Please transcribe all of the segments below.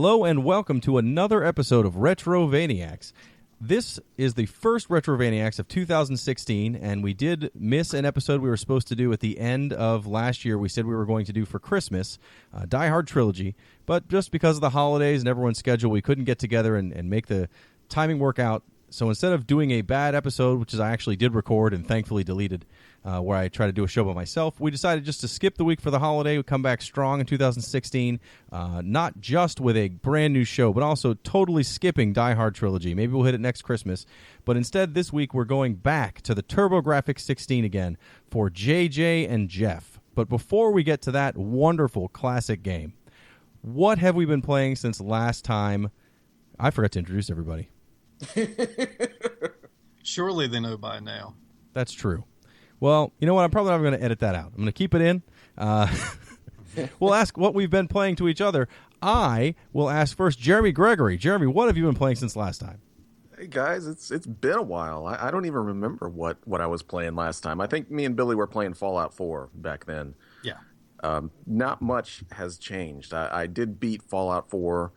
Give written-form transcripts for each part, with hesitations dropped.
Hello and welcome to another episode of Retrovaniacs. This is the first Retrovaniacs of 2016, and we did miss an episode we were supposed to do at the end of last year. We said we were going to do for Christmas, Die Hard Trilogy, but just because of the holidays and everyone's schedule, we couldn't get together and make the timing work out. So instead of doing a bad episode, which is I actually did record and thankfully deleted, where I try to do a show by myself, we decided just to skip the week for the holiday. We come back strong in 2016, not just with a brand new show, but also totally skipping Die Hard Trilogy. Maybe we'll hit it next Christmas. But instead, this week, we're going back to the Turbografx 16 again for JJ and Jeff. But before we get to that wonderful classic game, what have we been playing since last time? I forgot to introduce everybody. Surely they know by now. That's true. Well, you know what? I'm probably not going to edit that out. I'm going to keep it in. We'll ask what we've been playing to each other. I will ask first Jeremy Gregory. Jeremy, what have you been playing since last time? Hey, guys, it's been a while. I don't even remember what I was playing last time. I think me and Billy were playing Fallout 4 back then. Yeah. Not much has changed. I did beat Fallout 4,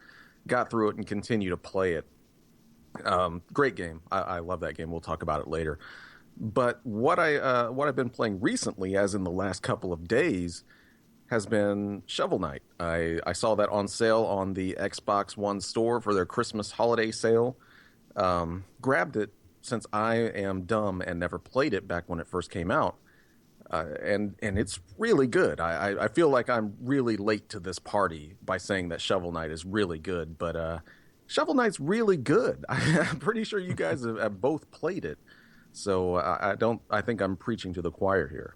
got through it, and continue to play it. Great game. I love that game. We'll talk about it later. But what I've been playing recently, as in the last couple of days, has been Shovel Knight. I saw that on sale on the Xbox One store for their Christmas holiday sale. Grabbed it since I am dumb and never played it back when it first came out. And it's really good. I feel like I'm really late to this party by saying that Shovel Knight is really good, but Shovel Knight's really good. I'm pretty sure you guys have both played it. So I think I'm preaching to the choir here.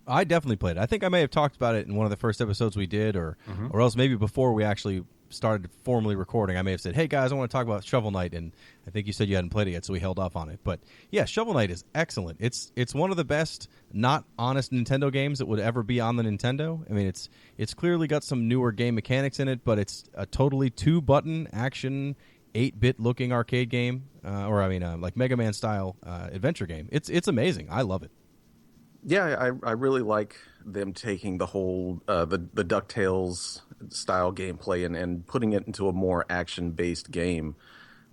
I definitely played it. I think I may have talked about it in one of the first episodes we did, or else maybe before we actually started formally recording, I may have said, hey guys, I want to talk about Shovel Knight, and I think you said you hadn't played it yet, so we held off on it. But yeah, Shovel Knight is excellent. It's one of the best not honest Nintendo games that would ever be on the Nintendo. I mean, it's clearly got some newer game mechanics in it, but it's a totally 2-button action 8-bit looking arcade game, like Mega Man style adventure game. It's amazing. I love it. Yeah, I really like them taking the whole the DuckTales style gameplay and putting it into a more action based game.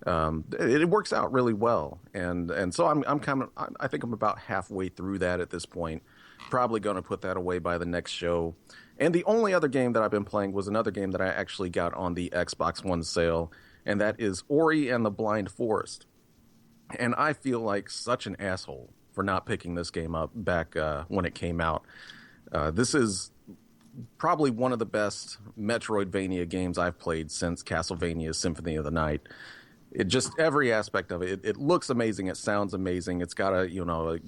It works out really well, and so I think I'm about halfway through that at this point. Probably going to put that away by the next show. And the only other game that I've been playing was another game that I actually got on the Xbox One sale, and that is Ori and the Blind Forest. And I feel like such an asshole for not picking this game up back when it came out. This is probably one of the best Metroidvania games I've played since Castlevania Symphony of the Night. It just, every aspect of it, it looks amazing, it sounds amazing, it's got a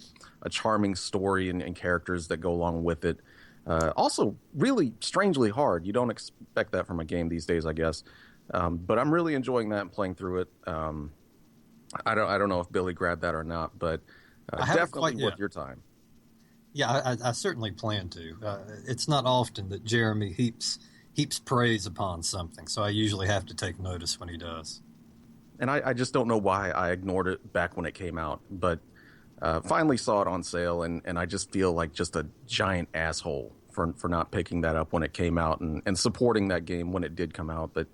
charming story and characters that go along with it. Also, really strangely hard. You don't expect that from a game these days, I guess. But I'm really enjoying that and playing through it. I don't know if Billy grabbed that or not, but definitely worth your time. Yeah, I certainly plan to. It's not often that Jeremy heaps praise upon something, so I usually have to take notice when he does. And I just don't know why I ignored it back when it came out, but finally saw it on sale, and I just feel like just a giant asshole for not picking that up when it came out and supporting that game when it did come out. But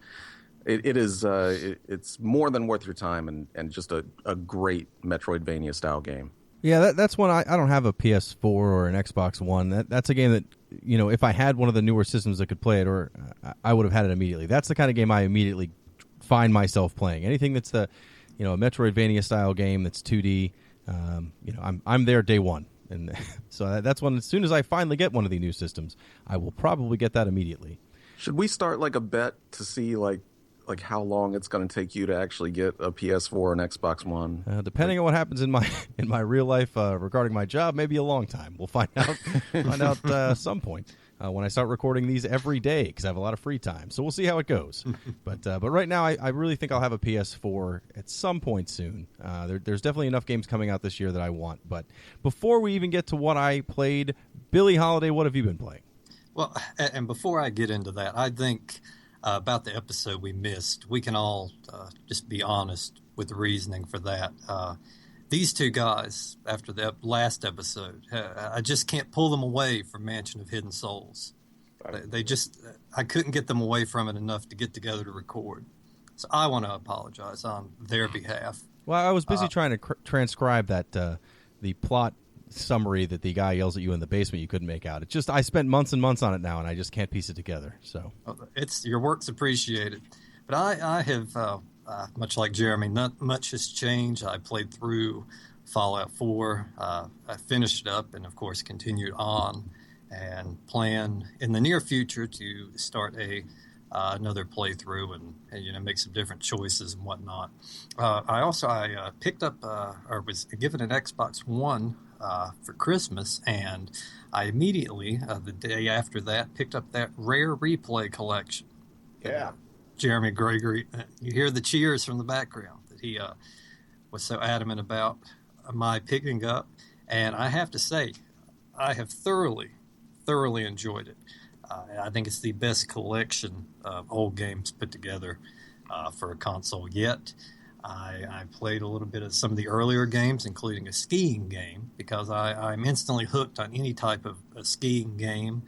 it's more than worth your time and just a great Metroidvania style game. Yeah, that's one I don't have a PS4 or an Xbox One. That's a game that, if I had one of the newer systems that could play it, or I would have had it immediately. That's the kind of game I immediately find myself playing. Anything that's a Metroidvania style game that's 2D, I'm there day one. And so that's one. As soon as I finally get one of the new systems, I will probably get that immediately. Should we start like a bet to see like how long it's going to take you to actually get a PS4 or an Xbox One? Depending on what happens in my real life regarding my job, maybe a long time. We'll find out some point when I start recording these every day, because I have a lot of free time. So we'll see how it goes. But right now, I really think I'll have a PS4 at some point soon. There's definitely enough games coming out this year that I want. But before we even get to what I played, Billy Holiday, what have you been playing? Well, and before I get into that, I think about the episode we missed, we can all just be honest with the reasoning for that. These two guys, after the last episode, I just can't pull them away from Mansion of Hidden Souls. They just, I couldn't get them away from it enough to get together to record. So I want to apologize on their behalf. Well, I was busy trying to transcribe that the plot summary that the guy yells at you in the basement you couldn't make out. It's just I spent months and months on it now, and I just can't piece it together. So it's your work's appreciated. But I have, much like Jeremy, not much has changed. I played through Fallout 4. I finished it up and, of course, continued on and plan in the near future to start another playthrough and make some different choices and whatnot. I picked up or was given an Xbox One for Christmas, and I immediately the day after that picked up that Rare Replay collection. Yeah, Jeremy Gregory, you hear the cheers from the background that he was so adamant about my picking up, and I have to say, I have thoroughly enjoyed it. I think it's the best collection of old games put together for a console yet. I played a little bit of some of the earlier games, including a skiing game, because I'm instantly hooked on any type of a skiing game,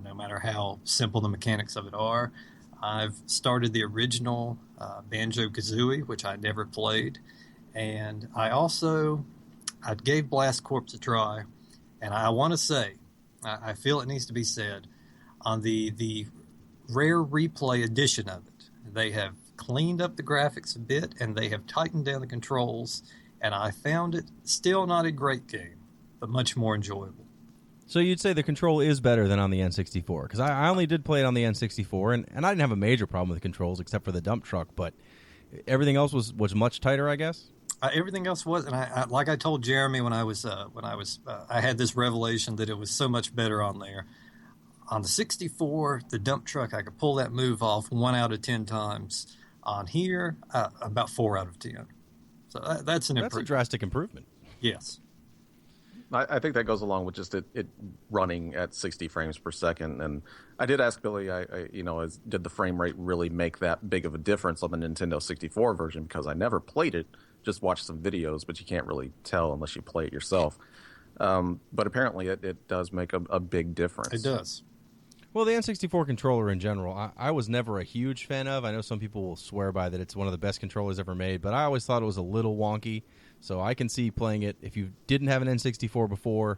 no matter how simple the mechanics of it are. I've started the original Banjo Kazooie, which I never played, and I gave Blast Corps a try, and I want to say, I feel it needs to be said, on the Rare Replay edition of it, they have cleaned up the graphics a bit, and they have tightened down the controls, and I found it still not a great game, but much more enjoyable. So you'd say the control is better than on the N64? Because I only did play it on the N64, and I didn't have a major problem with the controls except for the dump truck, but everything else was much tighter, I guess? Everything else was, and I like I told Jeremy when I had this revelation that it was so much better on there. On the 64, the dump truck, I could pull that move off 1 out of 10 times. On here, about 4 out of 10. So that's an improvement. That's a drastic improvement. Yes. I think that goes along with just it running at 60 frames per second. And I did ask Billy, did the frame rate really make that big of a difference on the Nintendo 64 version? Because I never played it, just watched some videos, but you can't really tell unless you play it yourself. But apparently it does make a big difference. It does. Well, the N64 controller in general, I was never a huge fan of. I know some people will swear by that it's one of the best controllers ever made, but I always thought it was a little wonky. So I can see playing it if you didn't have an N64 before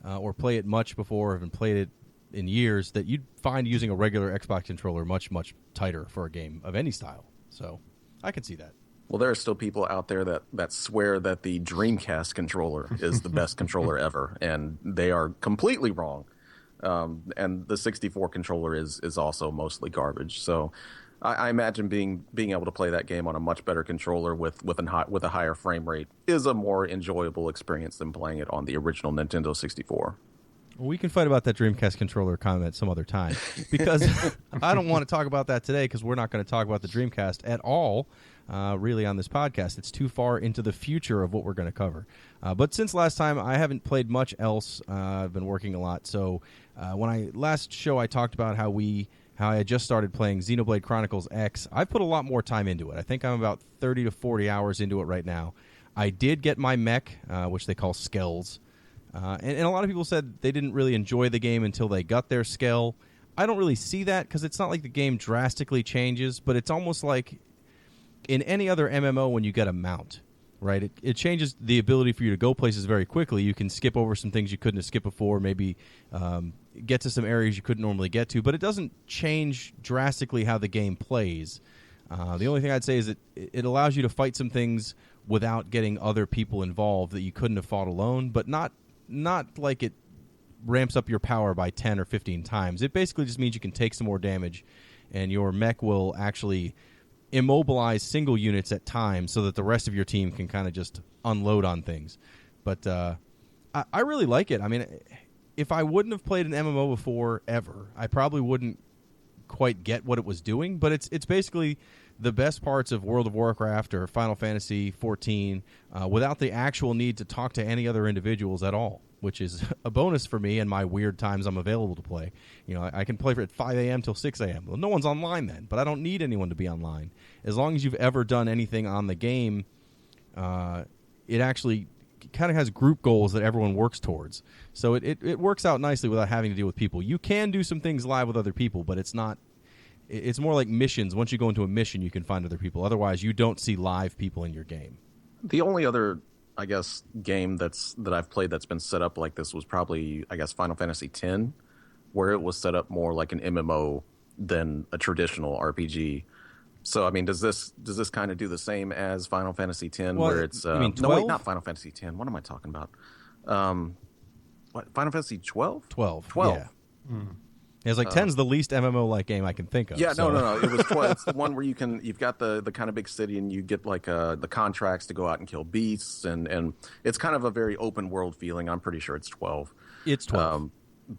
or play it much before, haven't played it in years, that you'd find using a regular Xbox controller much, much tighter for a game of any style. So I can see that. Well, there are still people out there that swear that the Dreamcast controller is the best controller ever, and they are completely wrong. And the 64 controller is also mostly garbage. So I imagine being able to play that game on a much better controller with a higher frame rate is a more enjoyable experience than playing it on the original Nintendo 64. Well, we can fight about that Dreamcast controller comment some other time, because I don't want to talk about that today, because we're not going to talk about the Dreamcast at all, really, on this podcast. It's too far into the future of what we're going to cover. But since last time, I haven't played much else. I've been working a lot. So when last show I talked about how I had just started playing Xenoblade Chronicles X, I've put a lot more time into it. I think I'm about 30 to 40 hours into it right now. I did get my mech, which they call Skells. And a lot of people said they didn't really enjoy the game until they got their Skell. I don't really see that, because it's not like the game drastically changes, but it's almost like in any other MMO when you get a mount, right? It changes the ability for you to go places very quickly. You can skip over some things you couldn't have skipped before, maybe get to some areas you couldn't normally get to, but it doesn't change drastically how the game plays. The only thing I'd say is that it allows you to fight some things without getting other people involved that you couldn't have fought alone, but not like it ramps up your power by 10 or 15 times. It basically just means you can take some more damage, and your mech will actually immobilize single units at times so that the rest of your team can kind of just unload on things. But I really like it. I mean, if I wouldn't have played an MMO before ever, I probably wouldn't quite get what it was doing, but it's basically the best parts of World of Warcraft or Final Fantasy XIV without the actual need to talk to any other individuals at all, which is a bonus for me and my weird times I'm available to play. You know, I can play at 5 a.m. till 6 a.m. Well, no one's online then, but I don't need anyone to be online. As long as you've ever done anything on the game, it actually kind of has group goals that everyone works towards. So it works out nicely without having to deal with people. You can do some things live with other people, but it's not. It's more like missions. Once you go into a mission, you can find other people. Otherwise, you don't see live people in your game. The only other, I guess, game that I've played that's been set up like this was probably, I guess, Final Fantasy X, where it was set up more like an MMO than a traditional RPG. So, I mean, does this kind of do the same as Final Fantasy X, where it's you mean 12? No, wait, not Final Fantasy X. What am I talking about? What, Final Fantasy 12? 12. 12. Yeah. It's like 10's the least MMO-like game I can think of. Yeah, so. no. It was 12. It's the one where you've got the kind of big city, and you get like the contracts to go out and kill beasts, and it's kind of a very open world feeling. I'm pretty sure it's 12. It's 12.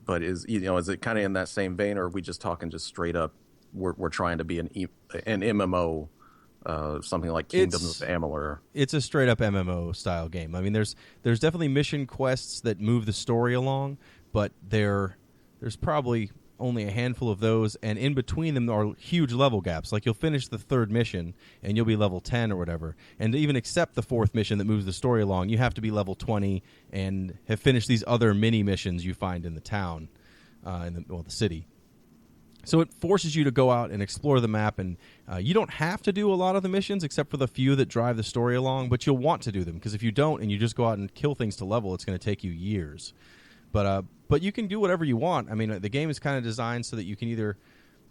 But is it kind of in that same vein, or are we just talking just straight up? We're trying to be an MMO, something like Kingdoms of Amalur. It's a straight up MMO style game. I mean, there's definitely mission quests that move the story along, but there's probably only a handful of those, and in between them are huge level gaps. Like, you'll finish the third mission and you'll be level 10 or whatever, and to even accept the fourth mission that moves the story along, you have to be level 20 and have finished these other mini missions you find in the town, the city. So it forces you to go out and explore the map, and you don't have to do a lot of the missions except for the few that drive the story along, but you'll want to do them, because if you don't and you just go out and kill things to level, it's going to take you years. But you can do whatever you want. I mean, the game is kind of designed so that you can either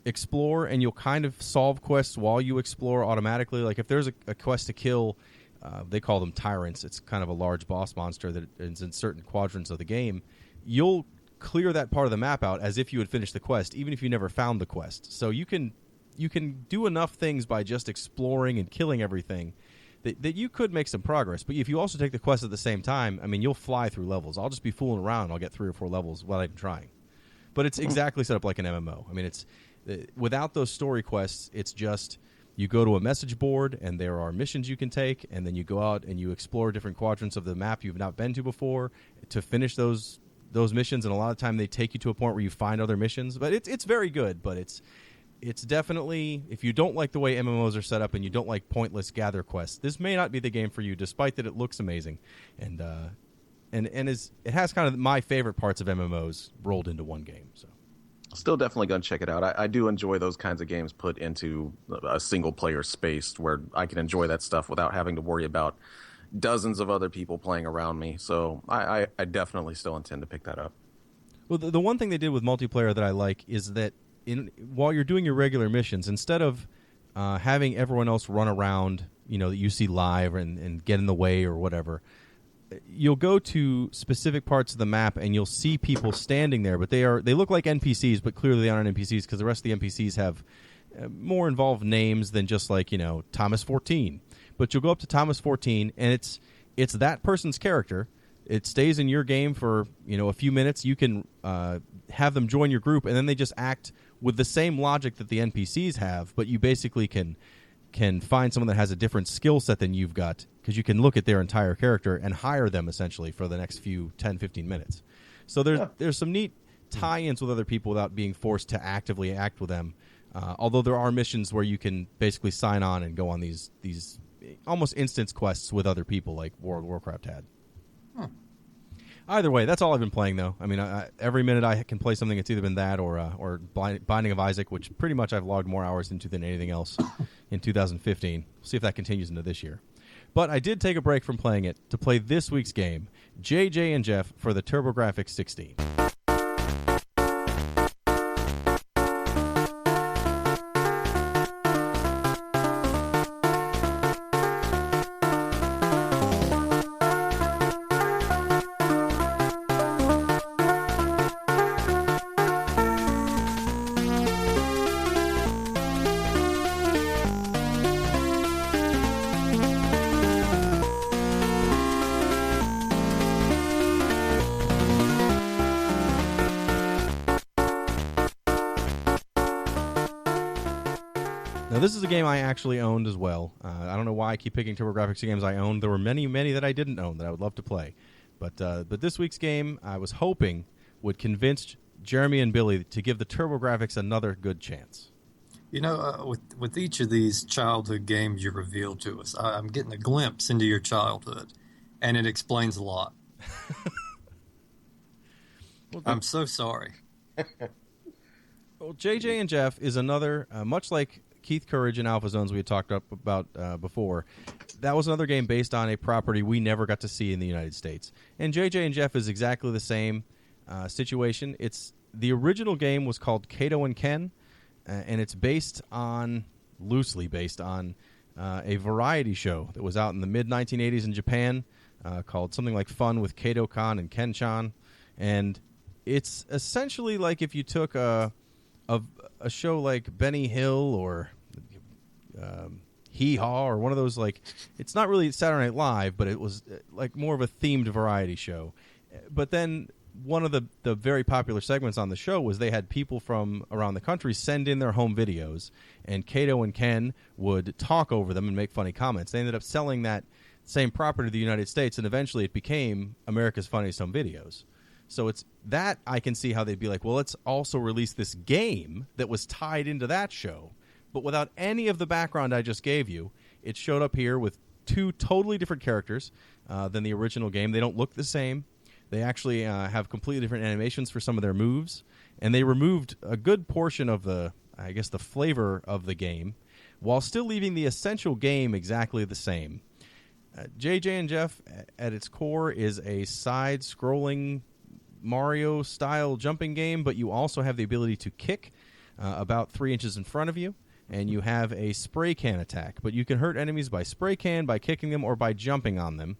explore, and you'll kind of solve quests while you explore automatically. Like, if there's a quest to kill, they call them tyrants. It's kind of a large boss monster that is in certain quadrants of the game. You'll clear that part of the map out as if you had finished the quest, even if you never found the quest. So you can do enough things by just exploring and killing everything that you could make some progress. But if you also take the quest at the same time, I mean, you'll fly through levels. I'll just be fooling around and I'll get 3 or 4 levels without even trying. But it's exactly set up like an MMO. I mean, it's without those story quests, it's just you go to a message board and there are missions you can take, and then you go out and you explore different quadrants of the map you've not been to before to finish those missions. And a lot of time they take you to a point where you find other missions. But it's very good, but it's definitely, if you don't like the way MMOs are set up and you don't like pointless gather quests, this may not be the game for you, despite that it looks amazing. And it has kind of my favorite parts of MMOs rolled into one game. So, still definitely going to check it out. I do enjoy those kinds of games put into a single player space where I can enjoy that stuff without having to worry about dozens of other people playing around me. So I definitely still intend to pick that up. Well, the one thing they did with multiplayer that I like is that while you're doing your regular missions, instead of having everyone else run around, that you see live and get in the way or whatever, you'll go to specific parts of the map and you'll see people standing there, but they look like NPCs, but clearly they aren't NPCs because the rest of the NPCs have more involved names than just like, Thomas 14. But you'll go up to Thomas 14 and it's that person's character. It stays in your game for a few minutes. You can have them join your group, and then they just act with the same logic that the NPCs have, but you basically can find someone that has a different skill set than you've got, because you can look at their entire character and hire them essentially for the next few 10-15 minutes. So there's some neat tie-ins with other people without being forced to actively act with them. Although there are missions where you can basically sign on and go on these almost instance quests with other people, like World of Warcraft had. Either way, that's all I've been playing, though. I mean, every minute I can play something, it's either been that or Binding of Isaac, which pretty much I've logged more hours into than anything else in 2015. We'll see if that continues into this year. But I did take a break from playing it to play this week's game, JJ and Jeff, for the Turbografx 16. This is a game I actually owned as well. I don't know why I keep picking Turbografx games I owned. There were many, many that I didn't own that I would love to play. But this week's game, I was hoping would convince Jeremy and Billy to give the Turbografx another good chance. With each of these childhood games you revealed to us, I'm getting a glimpse into your childhood. and it explains a lot. Well, I'm so sorry. Well, JJ and Jeff is another, much like Keith Courage and Alpha Zones we had talked about before. That was another game based on a property we never got to see in the United States. And JJ and Jeff is exactly the same situation. It's the original game was called Kato and Ken, and it's loosely based on a variety show that was out in the mid-1980s in Japan called something like Fun with Kato-kan and Ken-chan. And it's essentially like if you took a show like Benny Hill or Hee Haw or one of those, like, it's not really Saturday Night Live, but it was like more of a themed variety show. But then one of the very popular segments on the show was they had people from around the country send in their home videos, and Kato and Ken would talk over them and make funny comments. They ended up selling that same property to the United States, and eventually it became America's Funniest Home Videos. So it's that I can see how they'd be like, well, let's also release this game that was tied into that show, but without any of the background I just gave you. It showed up here with two totally different characters than the original game. They don't look the same. They actually have completely different animations for some of their moves, and they removed a good portion of the flavor of the game, while still leaving the essential game exactly the same. JJ and Jeff, at its core, is a side-scrolling Mario-style jumping game, but you also have the ability to kick about 3 inches in front of you, and you have a spray can attack. But you can hurt enemies by spray can, by kicking them, or by jumping on them.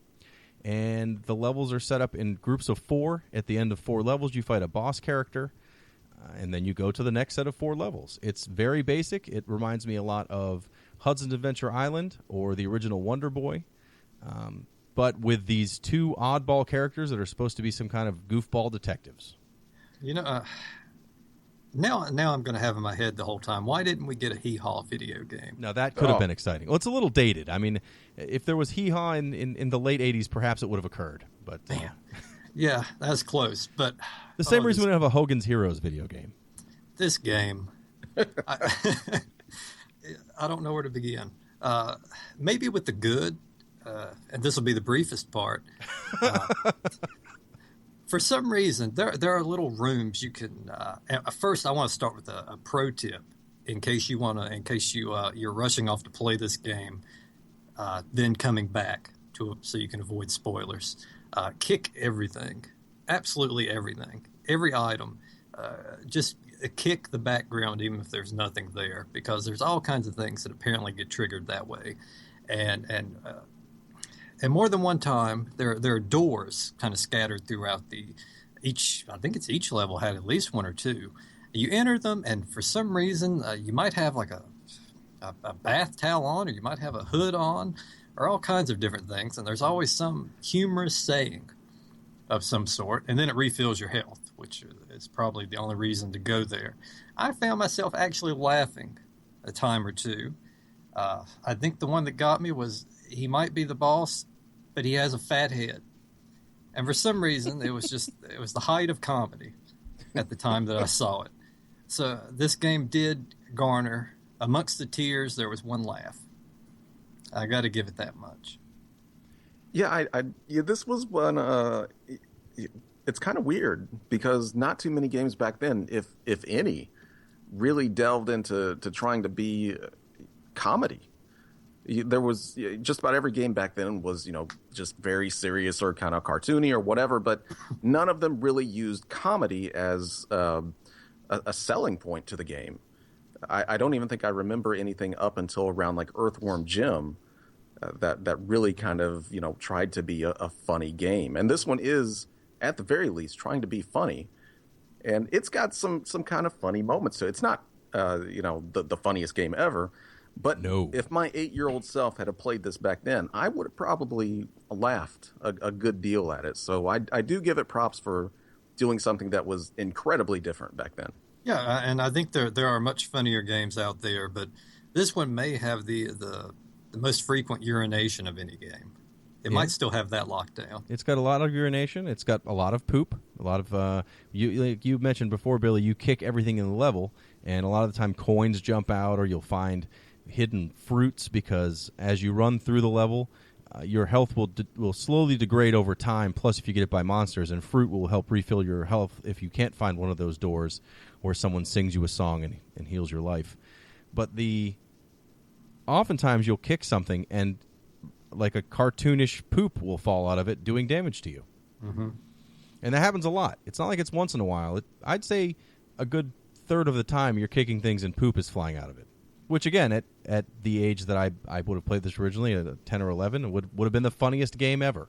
And the levels are set up in groups of 4. At the end of 4 levels, you fight a boss character, and then you go to the next set of 4 levels. It's very basic. It reminds me a lot of Hudson's Adventure Island or the original Wonder Boy, but with these two oddball characters that are supposed to be some kind of goofball detectives. You know, now I'm going to have in my head the whole time, why didn't we get a Hee Haw video game? Now, that could have been exciting. Well, it's a little dated. I mean, if there was Hee Haw in the late 80s, perhaps it would have occurred. But yeah, that's close. But the same reason we don't have a Hogan's Heroes video game. This game, I don't know where to begin. Maybe with the good, and this will be the briefest part. For some reason, there are little rooms you can. First, I want to start with a pro tip in case you're rushing off to play this game, then coming back so you can avoid spoilers. Kick everything, absolutely everything, every item. Just kick the background, even if there's nothing there, because there's all kinds of things that apparently get triggered that way, and more than one time, there are doors kind of scattered throughout each level had at least 1 or 2. You enter them, and for some reason, you might have like a bath towel on, or you might have a hood on, or all kinds of different things. And there's always some humorous saying of some sort, and then it refills your health, which is probably the only reason to go there. I found myself actually laughing a time or two. I think the one that got me was he might be the boss, but he has a fat head. And for some reason, it was the height of comedy at the time that I saw it. So this game did garner, amongst the tears, there was one laugh. I got to give it that much. Yeah, this was one. It's kind of weird because not too many games back then, if any, really delved into trying to be comedy. There was just about every game back then was, just very serious or kind of cartoony or whatever, but none of them really used comedy as a selling point to the game. I don't even think I remember anything up until around like Earthworm Jim that really kind of, tried to be a funny game. And this one is, at the very least, trying to be funny. And it's got some kind of funny moments to it. It's not, the funniest game ever. But no. If my 8-year-old self had played this back then, I would have probably laughed a good deal at it. So I do give it props for doing something that was incredibly different back then. Yeah, and I think there are much funnier games out there, but this one may have the most frequent urination of any game. It might still have that locked down. It's got a lot of urination. It's got a lot of poop. A lot of like you mentioned before, Billy. You kick everything in the level, and a lot of the time coins jump out, or you'll find hidden fruits because as you run through the level, your health will slowly degrade over time. Plus, if you get it by monsters, and fruit will help refill your health if you can't find one of those doors where someone sings you a song and heals your life. But oftentimes you'll kick something and like a cartoonish poop will fall out of it, doing damage to you. Mm-hmm. And that happens a lot. It's not like it's once in a while. I'd say a good third of the time you're kicking things and poop is flying out of it. Which, again, at the age that I would have played this originally, at 10 or 11, it would have been the funniest game ever.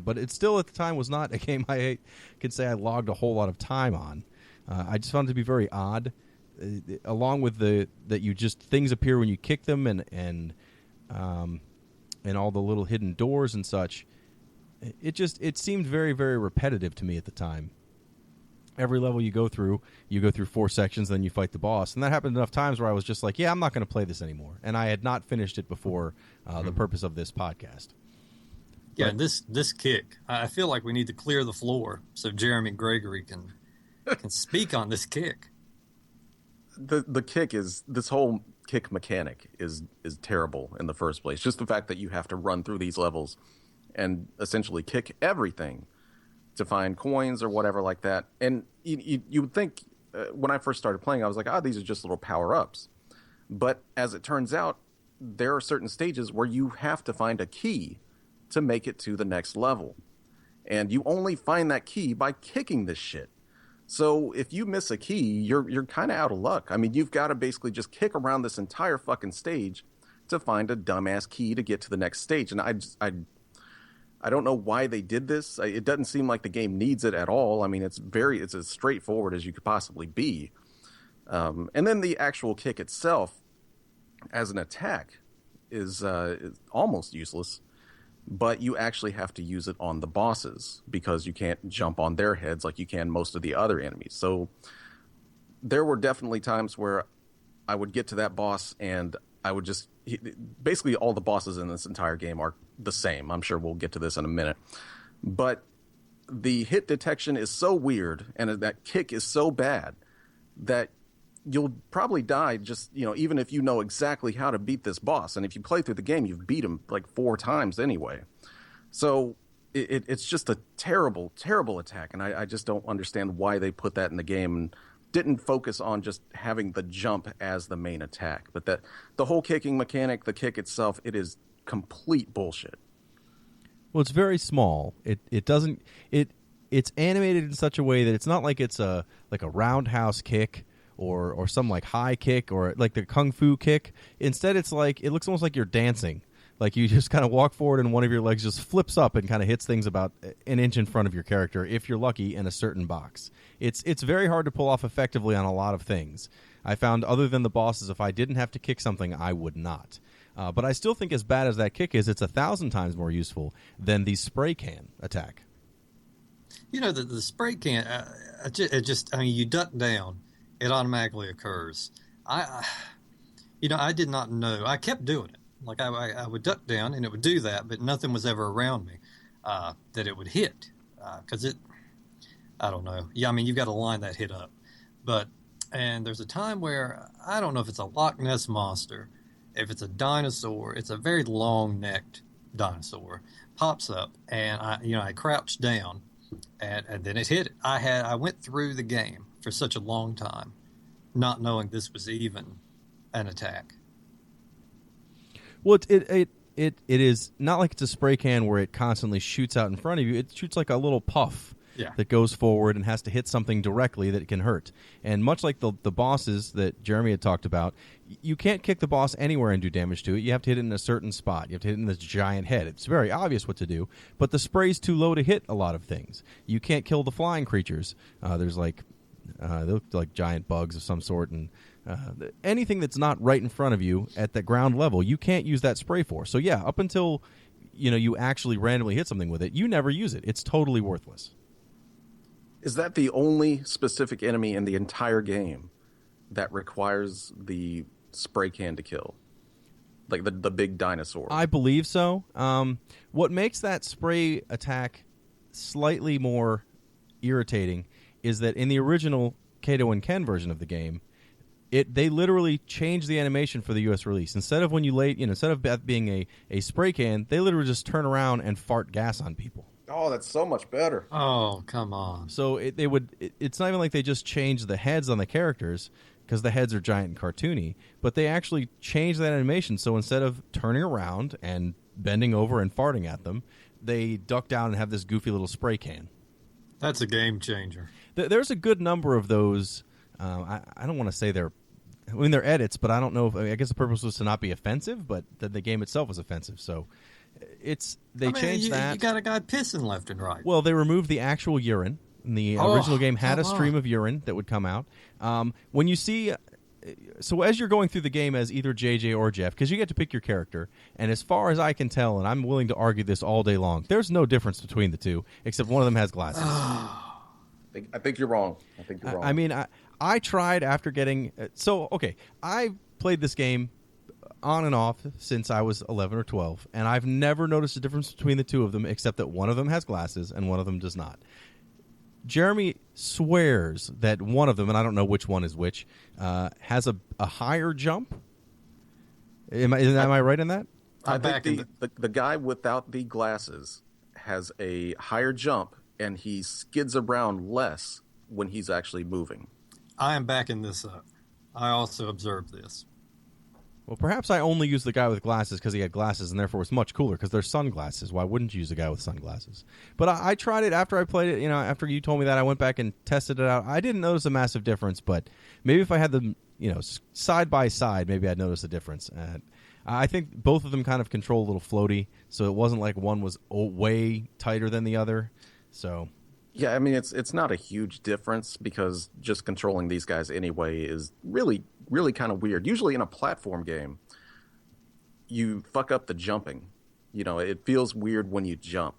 But it still, at the time, was not a game I could say I logged a whole lot of time on. I just found it to be very odd. Along with that you just, things appear when you kick them and all the little hidden doors and such. It seemed very, very repetitive to me at the time. Every level you go through 4 sections, then you fight the boss. And that happened enough times where I was just like, yeah, I'm not going to play this anymore. And I had not finished it before the purpose of this podcast. Yeah, and this kick, I feel like we need to clear the floor so Jeremy Gregory can speak on this kick. The kick is, this whole kick mechanic is terrible in the first place. Just the fact that you have to run through these levels and essentially kick everything to find coins or whatever like that. And you would think, when I first started playing, I was like, these are just little power-ups. But as it turns out, there are certain stages where you have to find a key to make it to the next level. And you only find that key by kicking this shit. So if you miss a key, you're kind of out of luck. I mean, you've got to basically just kick around this entire fucking stage to find a dumbass key to get to the next stage. And I don't know why they did this. It doesn't seem like the game needs it at all. I mean, it's as straightforward as you could possibly be. And then the actual kick itself, as an attack, is almost useless. But you actually have to use it on the bosses because you can't jump on their heads like you can most of the other enemies. So there were definitely times where I would get to that boss and I would just... Basically, all the bosses in this entire game are the same. I'm sure we'll get to this in a minute. But the hit detection is so weird and that kick is so bad that you'll probably die just, even if you know exactly how to beat this boss. And if you play through the game, you've beat him like 4 times anyway. So it's just a terrible, terrible attack. And I just don't understand why they put that in the game and didn't focus on just having the jump as the main attack. But the whole kicking mechanic, the kick itself, it is complete bullshit. Well, it's very small. It's animated in such a way that it's not like it's a roundhouse kick or some like high kick or like the kung fu kick. Instead, it looks almost like you're dancing. Like you just kind of walk forward and one of your legs just flips up and kind of hits things about an inch in front of your character, if you're lucky, in a certain box. It's very hard to pull off effectively on a lot of things. I found, other than the bosses, if I didn't have to kick something, I would not. But I still think, as bad as that kick is, it's 1,000 times more useful than the spray can attack. The spray can, you duck down, it automatically occurs. I did not know. I kept doing it. Like I would duck down and it would do that, but nothing was ever around me that it would hit because I don't know. Yeah, I mean, you've got to line that hit up. And there's a time where I don't know if it's a Loch Ness monster, if it's a dinosaur, it's a very long-necked dinosaur, pops up, and I crouched down, and then it hit it. I went through the game for such a long time, not knowing this was even an attack. Well, it is not like it's a spray can where it constantly shoots out in front of you. It shoots like a little puff that goes forward and has to hit something directly that it can hurt. And much like the bosses that Jeremy had talked about, you can't kick the boss anywhere and do damage to it. You have to hit it in a certain spot. You have to hit it in this giant head. It's very obvious what to do, but the spray's too low to hit a lot of things. You can't kill the flying creatures. There's they look like giant bugs of some sort, and anything that's not right in front of you at the ground level, you can't use that spray for. So yeah, up until you actually randomly hit something with it, you never use it. It's totally worthless. Is that the only specific enemy in the entire game that requires the spray can to kill? Like the big dinosaur? I believe so. What makes that spray attack slightly more irritating is that in the original Kato and Ken version of the game, They literally changed the animation for the U.S. release. Instead of when you instead of that being a spray can, they literally just turn around and fart gas on people. Oh, that's so much better. Oh, come on. So it's not even like they just changed the heads on the characters, because the heads are giant and cartoony, but they actually changed that animation. So instead of turning around and bending over and farting at them, they duck down and have this goofy little spray can. That's a game changer. There's a good number of those. I don't want to say they're edits, but I don't know if, I guess the purpose was to not be offensive, but the game itself was offensive. So they changed that. You got a guy pissing left and right. Well, they removed the actual urine. The original game had a stream of urine that would come out. When you see... So as you're going through the game as either JJ or Jeff, because you get to pick your character, and as far as I can tell, and I'm willing to argue this all day long, there's no difference between the two, except one of them has glasses. I think you're wrong. I mean, I tried after getting... I played this game on and off since I was 11 or 12, and I've never noticed a difference between the two of them, except that one of them has glasses and one of them does not. Jeremy swears that one of them, and I don't know which one is which, has a higher jump. Am I right in that? I think the guy without the glasses has a higher jump, and he skids around less when he's actually moving. I am backing this up. I also observed this. Well, perhaps I only used the guy with glasses because he had glasses, and therefore it's much cooler because they're sunglasses. Why wouldn't you use a guy with sunglasses? But I tried it after I played it. After you told me that, I went back and tested it out. I didn't notice a massive difference, but maybe if I had them, side by side, maybe I'd notice a difference. I think both of them kind of control a little floaty, so it wasn't like one was way tighter than the other. So... Yeah, I mean, it's not a huge difference because just controlling these guys anyway is really, really kind of weird. Usually in a platform game, you fuck up the jumping. It feels weird when you jump.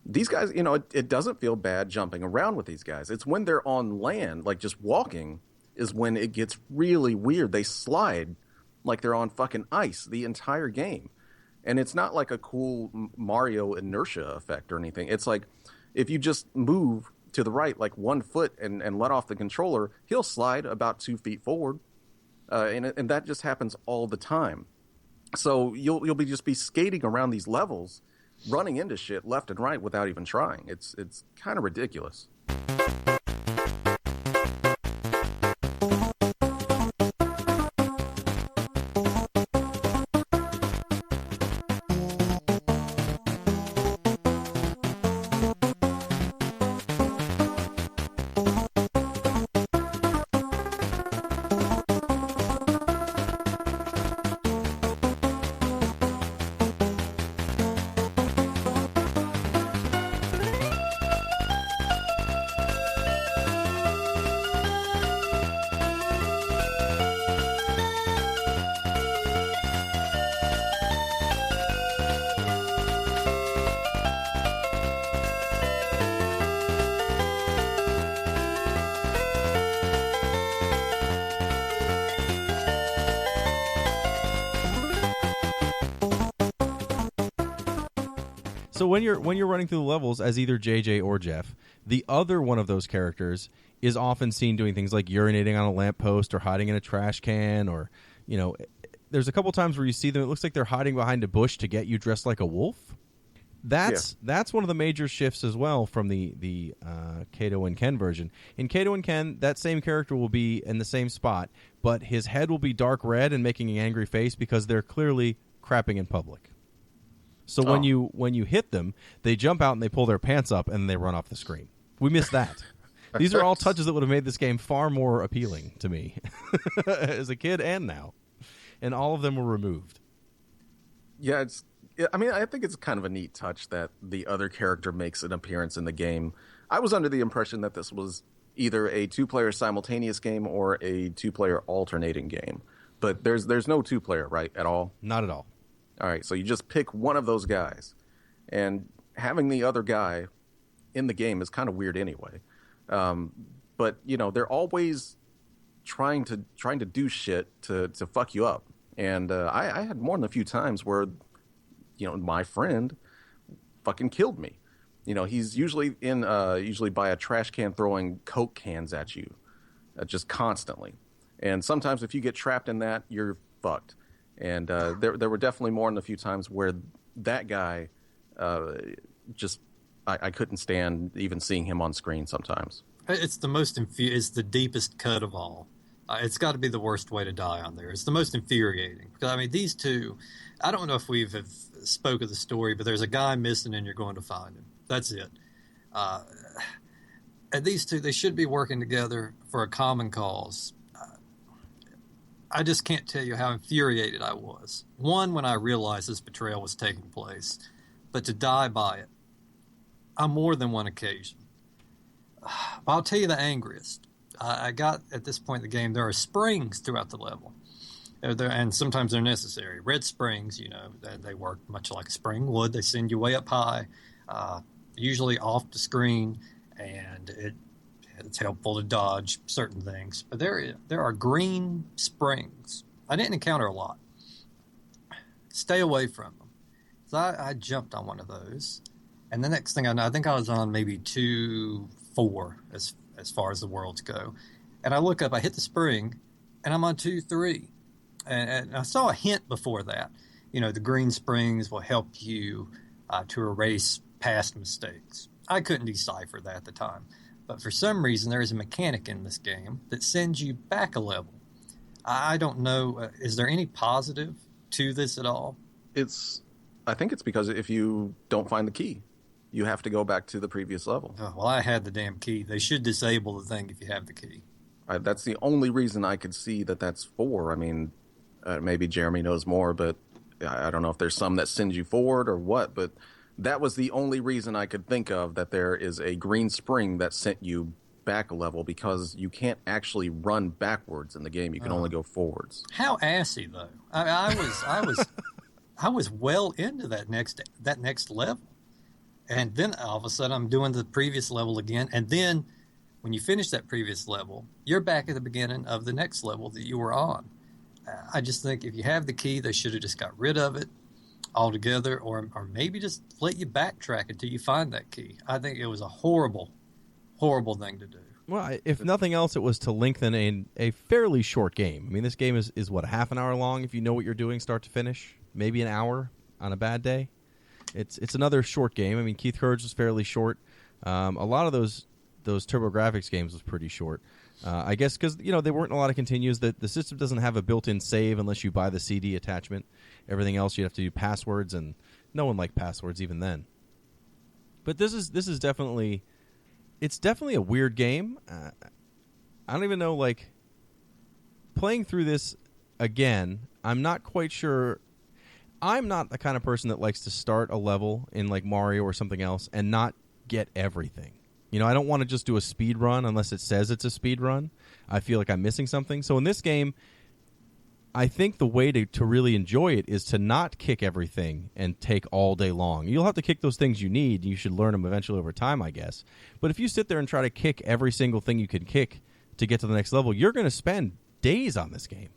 These guys, it doesn't feel bad jumping around with these guys. It's when they're on land, like just walking, is when it gets really weird. They slide like they're on fucking ice the entire game. And it's not like a cool Mario inertia effect or anything. It's like... if you just move to the right like 1 foot and let off the controller, he'll slide about 2 feet forward, and that just happens all the time. So you'll just be skating around these levels, running into shit left and right without even trying. It's kind of ridiculous. So when you're running through the levels as either JJ or Jeff, the other one of those characters is often seen doing things like urinating on a lamppost or hiding in a trash can, or there's a couple times where you see them. It looks like they're hiding behind a bush to get you dressed like a wolf. That's one of the major shifts as well from the Kato and Ken version. In Kato and Ken, that same character will be in the same spot, but his head will be dark red and making an angry face because they're clearly crapping in public. So when you hit them, they jump out and they pull their pants up and they run off the screen. We missed that. These are all touches that would have made this game far more appealing to me as a kid and now. And all of them were removed. Yeah, I think it's kind of a neat touch that the other character makes an appearance in the game. I was under the impression that this was either a 2-player simultaneous game or a 2-player alternating game. But there's no 2-player, right, at all? Not at all. All right, so you just pick one of those guys, and having the other guy in the game is kind of weird anyway. But they're always trying to do shit to fuck you up, and I had more than a few times where my friend fucking killed me. He's usually by a trash can throwing Coke cans at you, just constantly. And sometimes if you get trapped in that, you're fucked. And there were definitely more than a few times where that guy just I couldn't stand even seeing him on screen sometimes. It's the most it's the deepest cut of all. It's got to be the worst way to die on there. It's the most infuriating because I mean these two. I don't know if have spoke of the story, but there's a guy missing and you're going to find him. That's it. And these two, they should be working together for a common cause. I just can't tell you how infuriated I was. One, when I realized this betrayal was taking place, but to die by it on more than one occasion. I'll tell you the angriest. I got, at this point in the game, there are springs throughout the level. And sometimes they're necessary. Red springs, you know, they work much like a spring would. They send you way up high, usually off the screen, and it's helpful to dodge certain things. But there are green springs. I didn't encounter a lot. Stay away from them. So I jumped on one of those. And the next thing I know, I think I was on maybe 2-4 as far as the worlds go. And I look up, I hit the spring, and I'm on 2-3. And I saw a hint before that. You know, the green springs will help you to erase past mistakes. I couldn't decipher that at the time. But for some reason, there is a mechanic in this game that sends you back a level. I don't know. Is there any positive to this at all? I think it's because if you don't find the key, you have to go back to the previous level. Oh, well, I had the damn key. They should disable the thing if you have the key. That's the only reason I could see that's for. I mean, maybe Jeremy knows more, but I don't know if there's some that sends you forward or what, but that was the only reason I could think of that there is a green spring that sent you back a level, because you can't actually run backwards in the game. You can only go forwards. How assy, though. I was well into that next level. And then all of a sudden I'm doing the previous level again. And then when you finish that previous level, you're back at the beginning of the next level that you were on. I just think if you have the key, they should have just got rid of it altogether, or maybe just let you backtrack until you find that key. I think it was a horrible, horrible thing to do. Well, if nothing else, it was to lengthen a fairly short game. I mean, this game is what, a half an hour long if you know what you're doing start to finish? Maybe an hour on a bad day? It's another short game. I mean, Keith Courage was fairly short. A lot of those Turbografx games was pretty short. I guess because, you know, there weren't a lot of continues. The system doesn't have a built-in save unless you buy the CD attachment. Everything else, you have to do passwords, and no one liked passwords even then. But this is definitely... It's definitely a weird game. I don't even know, like... Playing through this again, I'm not quite sure... I'm not the kind of person that likes to start a level in, like, Mario or something else and not get everything. You know, I don't want to just do a speed run unless it says it's a speed run. I feel like I'm missing something. So in this game, I think the way to really enjoy it is to not kick everything and take all day long. You'll have to kick those things you need. You should learn them eventually over time, I guess. But if you sit there and try to kick every single thing you can kick to get to the next level, you're going to spend days on this game.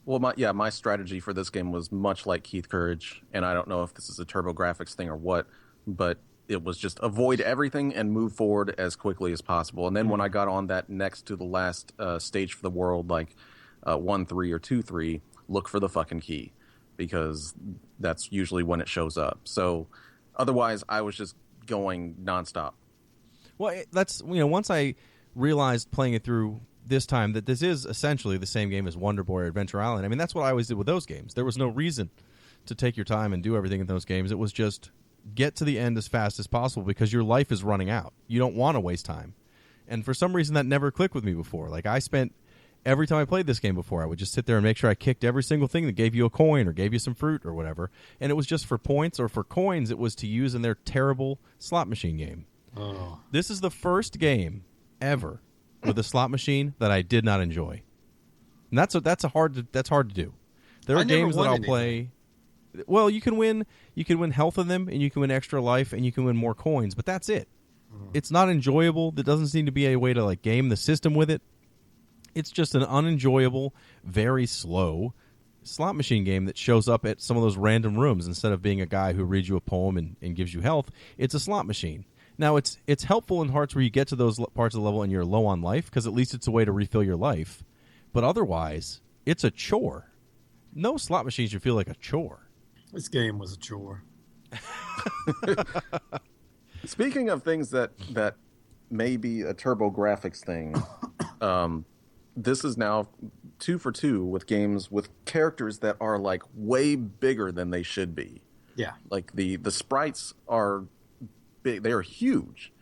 Well, my strategy for this game was much like Keith Courage, and I don't know if this is a Turbografx thing or what, but it was just avoid everything and move forward as quickly as possible. And then when I got on that next to the last stage for the world, like 1-3 or 2-3, look for the fucking key, because that's usually when it shows up. So otherwise, I was just going nonstop. Well, that's, you know, once I realized playing it through this time that this is essentially the same game as Wonder Boy or Adventure Island. I mean, that's what I always did with those games. There was no reason to take your time and do everything in those games. It was just get to the end as fast as possible because your life is running out. You don't want to waste time. And for some reason, that never clicked with me before. Like, I spent every time I played this game before, I would just sit there and make sure I kicked every single thing that gave you a coin or gave you some fruit or whatever. And it was just for points, or for coins, it was to use in their terrible slot machine game. Oh. This is the first game ever with a slot machine that I did not enjoy. And that's hard to do. There are games that I'll play. Well, you can win health in them, and you can win extra life, and you can win more coins, but that's it. It's not enjoyable. There doesn't seem to be a way to, like, game the system with it. It's just an unenjoyable, very slow slot machine game that shows up at some of those random rooms. Instead of being a guy who reads you a poem and gives you health, it's a slot machine. Now, it's helpful in parts where you get to those parts of the level and you're low on life, because at least it's a way to refill your life. but otherwise, it's a chore. No slot machine should feel like a chore. This game was a chore. Speaking of things that may be a Turbografx thing, this is now 2 for 2 with games with characters that are like way bigger than they should be. Yeah. Like the sprites are big. They are huge,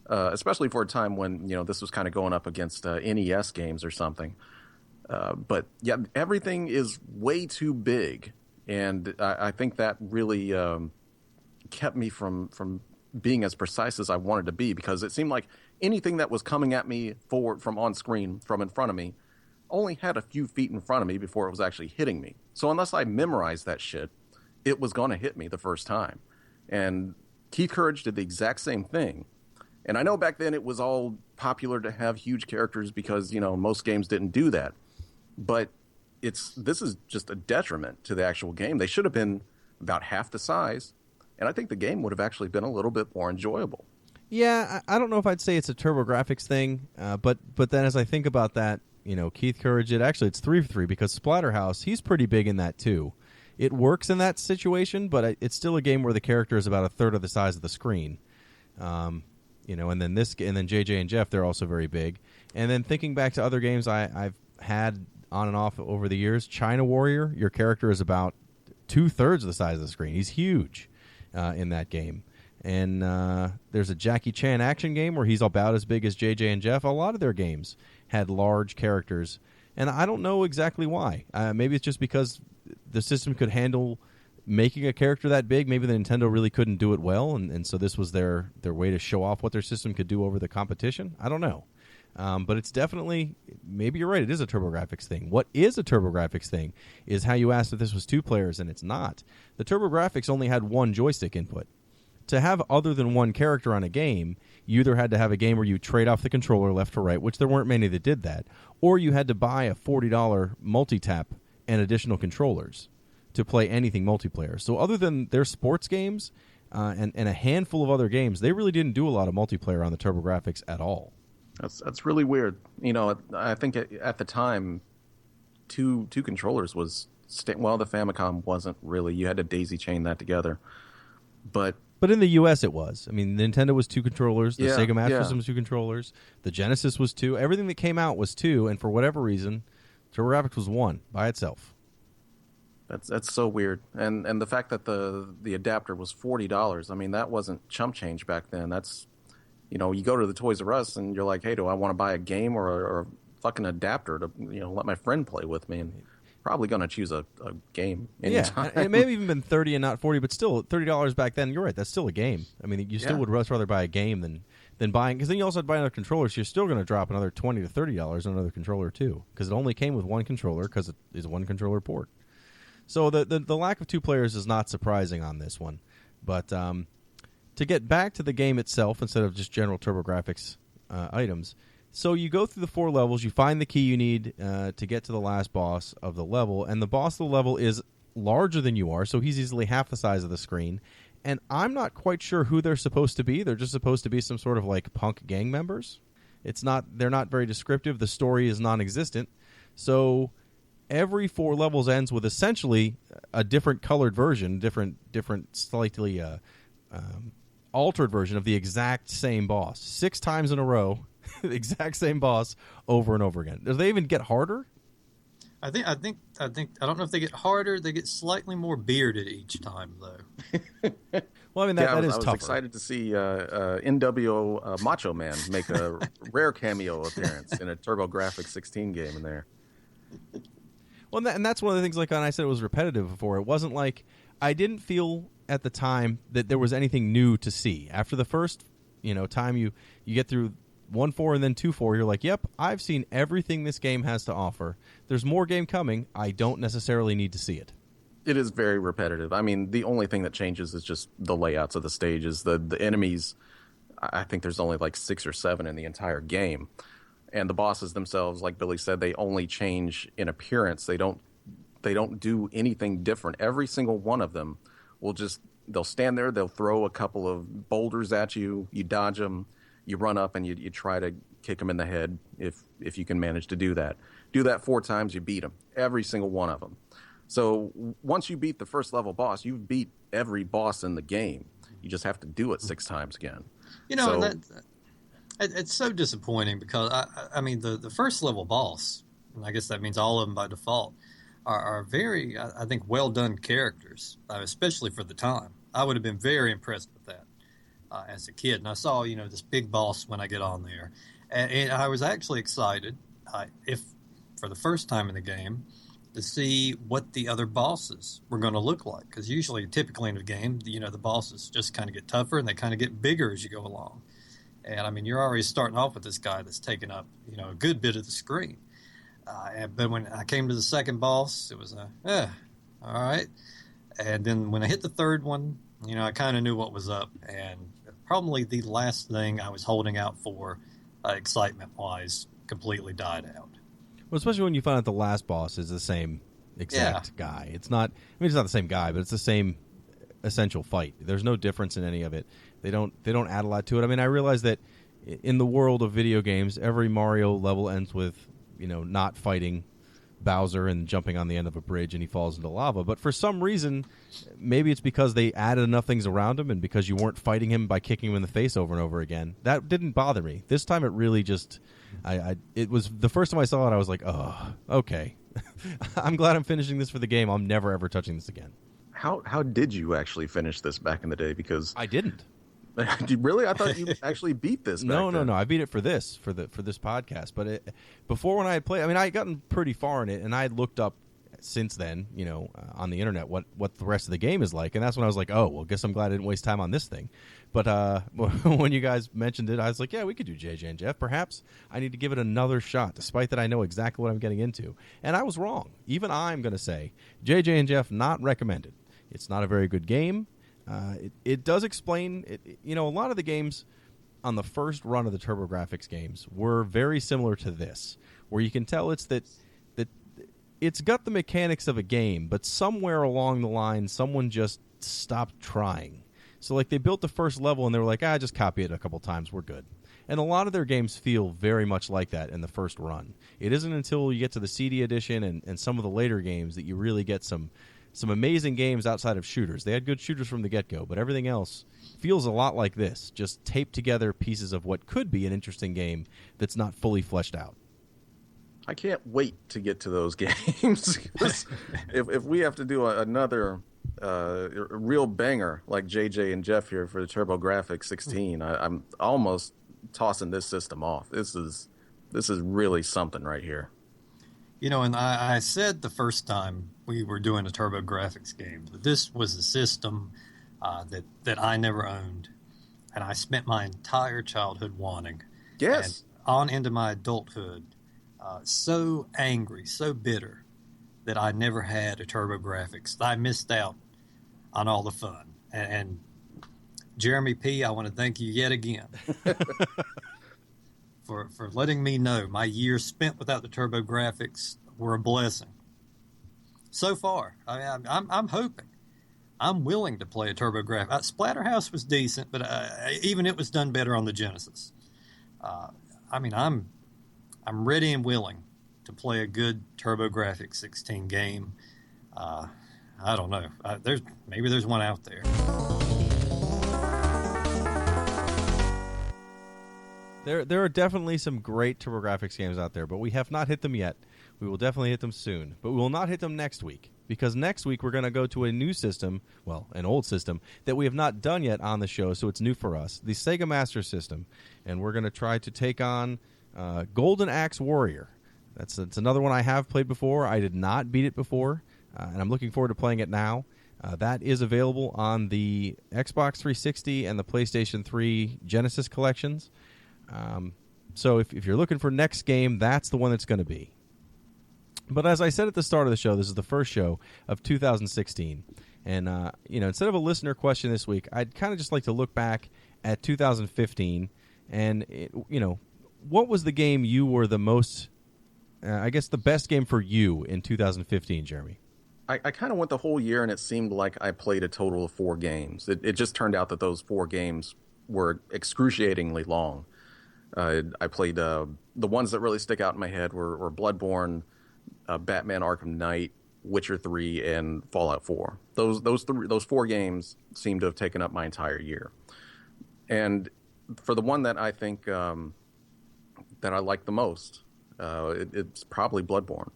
especially for a time when, this was kind of going up against NES games or something. But yeah, everything is way too big. And I think that really kept me from being as precise as I wanted to be, because it seemed like anything that was coming at me forward from on screen, from in front of me, only had a few feet in front of me before it was actually hitting me. So unless I memorized that shit, it was going to hit me the first time. And Keith Courage did the exact same thing. And I know back then it was all popular to have huge characters because, most games didn't do that. But this is just a detriment to the actual game. They should have been about half the size, and I think the game would have actually been a little bit more enjoyable. Yeah, I don't know if I'd say it's a Turbografx thing, but then as I think about that, Keith Courage, it's 3 for 3 because Splatterhouse, he's pretty big in that too. It works in that situation, but it's still a game where the character is about a third of the size of the screen. And then JJ and Jeff, they're also very big. And then thinking back to other games I've had on and off over the years, China Warrior, your character is about 2/3 of the size of the screen. He's huge in that game. And there's a Jackie Chan action game where he's about as big as JJ and Jeff. A lot of their games had large characters, and I don't know exactly why. Maybe it's just because the system could handle making a character that big. Maybe the Nintendo really couldn't do it well, and so this was their way to show off what their system could do over the competition. I don't know. But it's definitely, maybe you're right, it is a Turbografx thing. What is a Turbografx thing is how you asked if this was 2 players, and it's not. The Turbografx only had 1 joystick input. To have other than 1 character on a game, you either had to have a game where you trade off the controller left to right, which there weren't many that did that, or you had to buy a $40 multi-tap and additional controllers to play anything multiplayer. So other than their sports games and a handful of other games, they really didn't do a lot of multiplayer on the Turbografx at all. That's really weird. I think at the time, two controllers was the Famicom wasn't really. You had to daisy chain that together, but in the U.S. it was. I mean, Nintendo was 2 controllers. The Sega Master System was 2 controllers. The Genesis was 2. Everything that came out was 2, and for whatever reason, Turbografx was 1 by itself. That's so weird. And the fact that the adapter was $40. I mean, that wasn't chump change back then. That's you go to the Toys R Us and you're like, hey, do I want to buy a game or a fucking adapter to let my friend play with me? And probably going to choose a game anytime. Yeah, it may have even been $30 and not $40, but still $30 back then. You're right, that's still a game. I mean, you still would much rather buy a game than buying, because then you also had to buy another controller, so you're still going to drop another $20 to $30 on another controller too, because it only came with 1 controller because it is a 1 controller port. So the lack of 2 players is not surprising on this one, but to get back to the game itself instead of just general Turbografx items. So you go through the 4 levels, you find the key you need to get to the last boss of the level, and the boss of the level is larger than you are, so he's easily half the size of the screen. And I'm not quite sure who they're supposed to be. They're just supposed to be some sort of like punk gang members. They're not very descriptive. The story is non-existent. So every 4 levels ends with essentially a different colored version, different slightly altered version of the exact same boss. 6 times in a row. The exact same boss over and over again. Do they even get harder? I think. I don't know if they get harder. They get slightly more bearded each time, though. Well, I mean that is tougher. I was excited to see NWO Macho Man make a rare cameo appearance in a Turbografx 16 game in there. Well, and that's one of the things. Like when I said it was repetitive before, it wasn't like I didn't feel at the time that there was anything new to see. After the first, time you get through 1-4 and then 2-4, you're like, yep, I've seen everything this game has to offer. There's more game coming. I don't necessarily need to see it. It is very repetitive. I mean, the only thing that changes is just the layouts of the stages. The enemies, I think there's only like 6 or 7 in the entire game. And the bosses themselves, like Billy said, they only change in appearance. They don't do anything different. Every single one of them they'll stand there, they'll throw a couple of boulders at you, you dodge them, you run up and you try to kick him in the head if you can manage to do that. Do that 4 times, you beat him, every single one of them. So once you beat the first level boss, you've beat every boss in the game. You just have to do it 6 times again. It's so disappointing because I mean the first level boss, and I guess that means all of them by default, are very, I think, well done characters, especially for the time. I would have been very impressed with that as a kid. And I saw, this big boss when I get on there. And I was actually excited, if for the first time in the game, to see what the other bosses were going to look like. Because typically in the game, the bosses just kind of get tougher and they kind of get bigger as you go along. And, I mean, you're already starting off with this guy that's taking up, a good bit of the screen. But when I came to the second boss, it was all right. And then when I hit the third one, I kind of knew what was up. And probably the last thing I was holding out for, excitement-wise, completely died out. Well, especially when you find out the last boss is the same exact guy. It's not the same guy, but it's the same essential fight. There's no difference in any of it. They don't add a lot to it. I mean, I realize that in the world of video games, every Mario level ends with not fighting Bowser and jumping on the end of a bridge and he falls into lava. But for some reason, maybe it's because they added enough things around him and because you weren't fighting him by kicking him in the face over and over again. That didn't bother me. This time it really just... it was the first time I saw it, I was like, oh, okay. I'm glad I'm finishing this for the game. I'm never, ever touching this again. How did you actually finish this back in the day? Because I didn't. Really? I thought you actually beat this. No. I beat it for this podcast. But before when I had played, I mean, I had gotten pretty far in it, and I had looked up since then, on the internet what the rest of the game is like, and that's when I was like, oh, well, guess I'm glad I didn't waste time on this thing. But when you guys mentioned it, I was like, yeah, we could do JJ and Jeff. Perhaps I need to give it another shot, despite that I know exactly what I'm getting into. And I was wrong. Even I'm going to say JJ and Jeff not recommended. It's not a very good game. It does explain, a lot of the games on the first run of the Turbografx games were very similar to this, where you can tell it's that it's got the mechanics of a game, but somewhere along the line, someone just stopped trying. So, like, they built the first level, and they were like, just copy it a couple times, we're good. And a lot of their games feel very much like that in the first run. It isn't until you get to the CD edition and some of the later games that you really get some amazing games outside of shooters. They had good shooters from the get-go, but everything else feels a lot like this, just taped together pieces of what could be an interesting game that's not fully fleshed out. I can't wait to get to those games. if we have to do another real banger like JJ and Jeff here for the Turbografx 16, I'm almost tossing this system off. This is really something right here. And I said the first time we were doing a Turbografx game that this was a system that I never owned, and I spent my entire childhood wanting. Yes. And on into my adulthood, so angry, so bitter that I never had a Turbografx. I missed out on all the fun. And Jeremy P., I want to thank you yet again for letting me know my years spent without the Turbografx were a blessing. So far, I'm hoping. I'm willing to play a Turbografx. Splatterhouse was decent, but even it was done better on the Genesis. I'm ready and willing to play a good Turbografx 16 game. I don't know. Maybe there's one out there. There are definitely some great Turbografx games out there, but we have not hit them yet. We will definitely hit them soon, but we will not hit them next week, because next week we're going to go to a new system, well, an old system, that we have not done yet on the show, so it's new for us, the Sega Master System, and we're going to try to take on Golden Axe Warrior. That's another one I have played before. I did not beat it before, and I'm looking forward to playing it now. That is available on the Xbox 360 and the PlayStation 3 Genesis collections. So if you're looking for next game, that's the one that's going to be. But as I said at the start of the show, this is the first show of 2016. And, instead of a listener question this week, I'd kind of just like to look back at 2015 and, what was the game you were the most, the best game for you in 2015, Jeremy? I kind of went the whole year, and it seemed like I played a total of 4 games. It just turned out that those 4 games were excruciatingly long. I played the ones that really stick out in my head were Bloodborne, Batman: Arkham Knight, Witcher 3, and Fallout 4. Those 4 games seem to have taken up my entire year. And for the one that I think that I like the most, it's probably Bloodborne.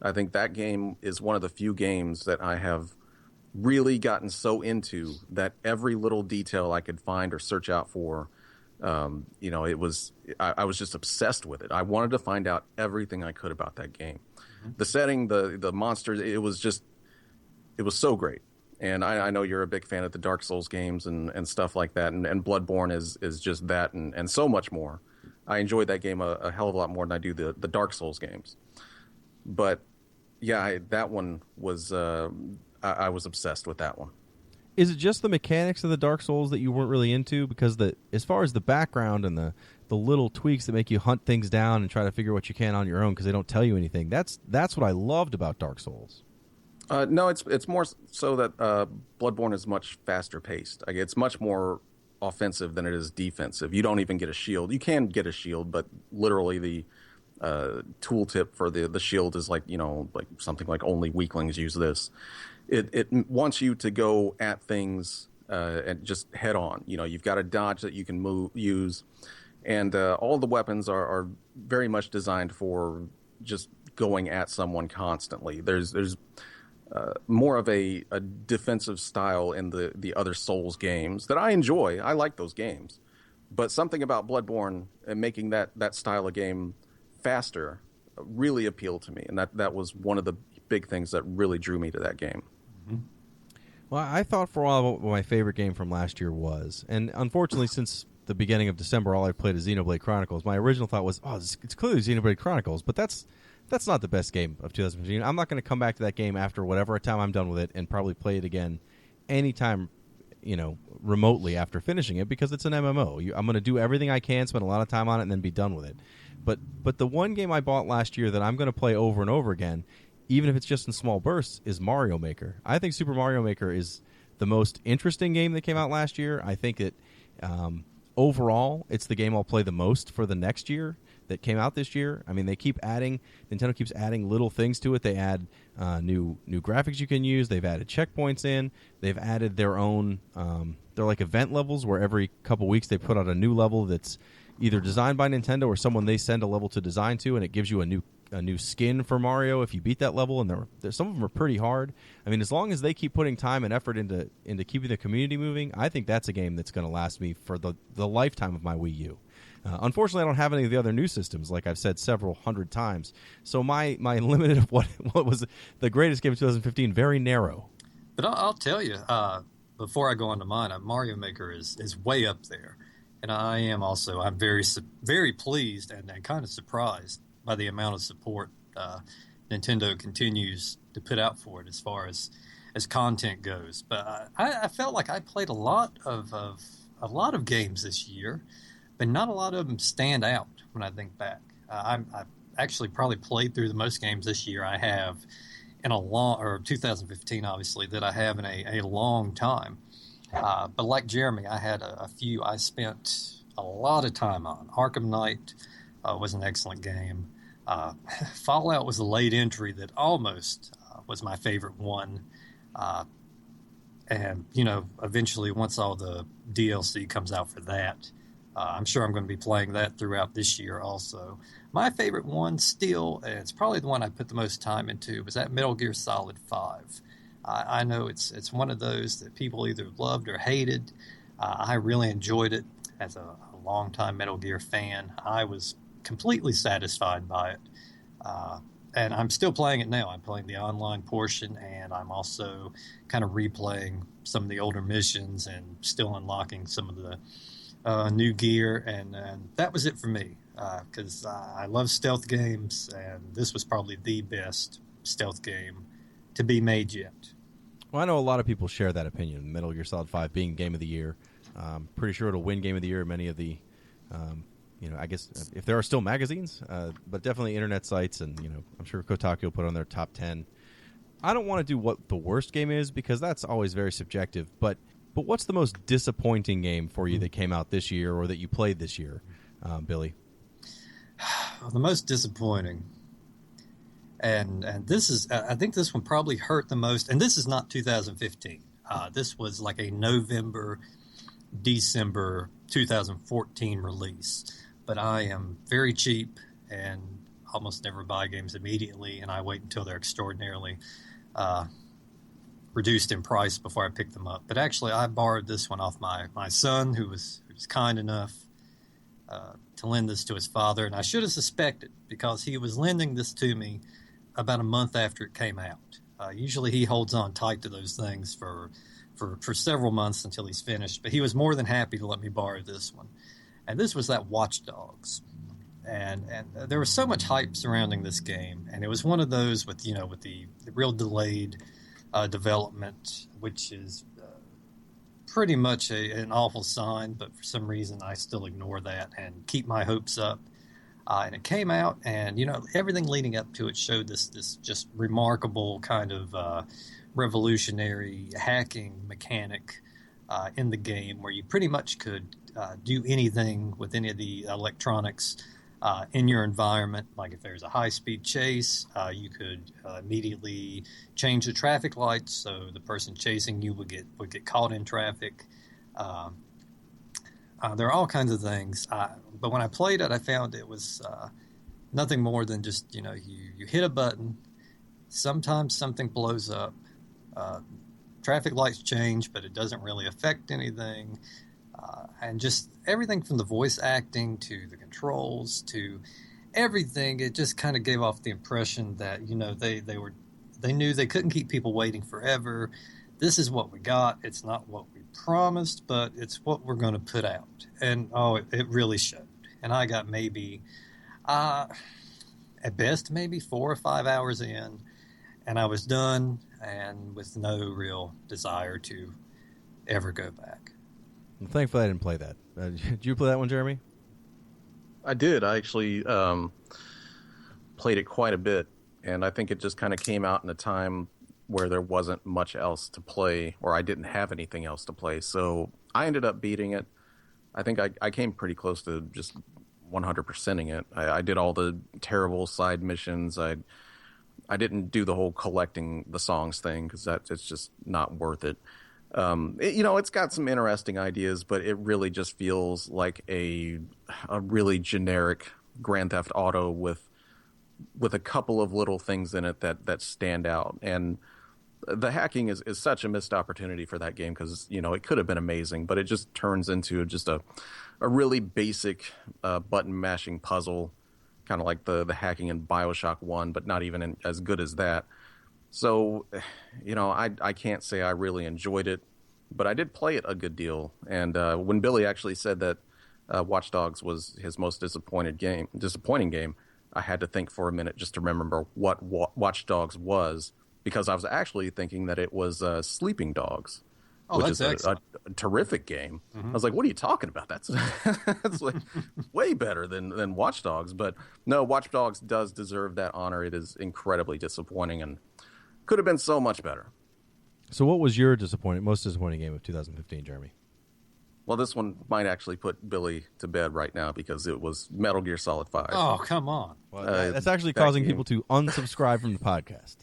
I think that game is one of the few games that I have really gotten so into that every little detail I could find or search out for, I was just obsessed with it. I wanted to find out everything I could about that game. Mm-hmm. The setting, the monsters, it was so great. And I know you're a big fan of the Dark Souls games and stuff like that, and Bloodborne is just that and so much more. I enjoyed that game a hell of a lot more than I do the Dark Souls games. But yeah, that one was I was obsessed with that one. Is it just the mechanics of the Dark Souls that you weren't really into? Because as far as the background and the little tweaks that make you hunt things down and try to figure what you can on your own because they don't tell you anything, that's what I loved about Dark Souls. No, it's more so that Bloodborne is much faster paced. Like, it's much more offensive than it is defensive. You don't even get a shield. You can get a shield, but literally the tooltip for the shield is like something like only weaklings use this. It wants you to go at things and just head on. You've got a dodge that you can use, and all the weapons are very much designed for just going at someone constantly. There's more of a defensive style in the other Souls games that I enjoy. I like those games, but something about Bloodborne and making that style of game faster really appealed to me, and that was one of the big things that really drew me to that game. Mm-hmm. Well, I thought for a while what my favorite game from last year was, and unfortunately since the beginning of December all I played is Xenoblade Chronicles. My original thought was, it's clearly Xenoblade Chronicles, but that's not the best game of 2015. I'm not going to come back to that game after whatever time I'm done with it and probably play it again anytime, remotely after finishing it, because it's an MMO. I'm going to do everything I can, spend a lot of time on it, and then be done with it. But the one game I bought last year that I'm going to play over and over again, even if it's just in small bursts, is Mario Maker. I think Super Mario Maker is the most interesting game that came out last year. I think that overall, it's the game I'll play the most for the next year that came out this year. I mean, Nintendo keeps adding little things to it. They add new graphics you can use. They've added checkpoints in. They've added their own, they're like event levels where every couple weeks they put out a new level that's either designed by Nintendo or someone they send a level to design to, and it gives you a new skin for Mario if you beat that level, and some of them are pretty hard. I mean, as long as they keep putting time and effort into keeping the community moving, I think that's a game that's going to last me for the lifetime of my Wii U. Unfortunately, I don't have any of the other new systems, like I've said several hundred times. So my limit of what was the greatest game of 2015, very narrow. But I'll tell you, before I go on to mine, Mario Maker is way up there. And I'm very, very pleased and kind of surprised by the amount of support Nintendo continues to put out for it as far as content goes. But I felt like I played a lot of games this year, but not a lot of them stand out when I think back. I've actually probably played through the most games this year I have in 2015, obviously, that I have in a long time. But like Jeremy, I had a few I spent a lot of time on. Arkham Knight was an excellent game. Fallout was a late entry that almost was my favorite one. And, eventually once all the DLC comes out for that, I'm sure I'm going to be playing that throughout this year also. My favorite one still, and it's probably the one I put the most time into, was that Metal Gear Solid 5. I know it's one of those that people either loved or hated. I really enjoyed it as a longtime Metal Gear fan. I was completely satisfied by it. And I'm still playing it now. I'm playing the online portion, and I'm also kind of replaying some of the older missions and still unlocking some of the new gear. And that was it for me, because I love stealth games, and this was probably the best stealth game to be made yet. Well, I know a lot of people share that opinion, Metal Gear Solid 5 being Game of the Year. Pretty sure it'll win Game of the Year in many of the, I guess if there are still magazines, but definitely internet sites, and, I'm sure Kotaku will put on their top 10. I don't want to do what the worst game is, because that's always very subjective, but what's the most disappointing game for you that came out this year or that you played this year? Billy? The most disappointing, and this is, I think this one probably hurt the most, and this is not 2015. This was like a November, December 2014 release. But I am very cheap and almost never buy games immediately, and I wait until they're extraordinarily reduced in price before I pick them up. But actually, I borrowed this one off my son, who was kind enough to lend this to his father, and I should have suspected, because he was lending this to me about a month after it came out. Usually he holds on tight to those things for several months until he's finished, but he was more than happy to let me borrow this one. And this was that Watch Dogs. And there was so much hype surrounding this game, and it was one of those with the real delayed development, which is pretty much an awful sign, but for some reason I still ignore that and keep my hopes up. And it came out, and everything leading up to it showed this just remarkable kind of revolutionary hacking mechanic in the game, where you pretty much could do anything with any of the electronics in your environment. Like if there's a high-speed chase, you could immediately change the traffic lights, so the person chasing you would get caught in traffic. There are all kinds of things, but when I played it, I found it was nothing more than just you hit a button, sometimes something blows up, traffic lights change, but it doesn't really affect anything. And just everything from the voice acting to the controls to everything, it just kind of gave off the impression that they knew they couldn't keep people waiting forever. This is what we got. It's not what we promised, but it's what we're going to put out. And it really showed. And I got maybe at best maybe 4 or 5 hours in, and I was done, and with no real desire to ever go back. Well, thankfully I didn't play that. Did you play that one, Jeremy? I did. I actually played it quite a bit, and I think it just kind of came out in a time where there wasn't much else to play, or I didn't have anything else to play. So I ended up beating it. I think I came pretty close to just 100%ing it. I did all the terrible side missions. I didn't do the whole collecting the songs thing, because it's just not worth it. It's got some interesting ideas, but it really just feels like a really generic Grand Theft Auto with a couple of little things in it that stand out. And the hacking is such a missed opportunity for that game, because it could have been amazing, but it just turns into just a really basic button mashing puzzle, kind of like the hacking in BioShock 1, but not even as good as that. So, I can't say I really enjoyed it, but I did play it a good deal. And when Billy actually said that Watch Dogs was his most disappointing game, I had to think for a minute just to remember what Watch Dogs was, because I was actually thinking that it was Sleeping Dogs, which is a terrific game. Mm-hmm. I was like, what are you talking about? That's like way better than Watch Dogs. But no, Watch Dogs does deserve that honor. It is incredibly disappointing and could have been so much better. So what was your most disappointing game of 2015, Jeremy? Well, this one might actually put Billy to bed right now, because it was Metal Gear Solid 5. Oh, come on. Well, that's actually causing people to unsubscribe from the podcast.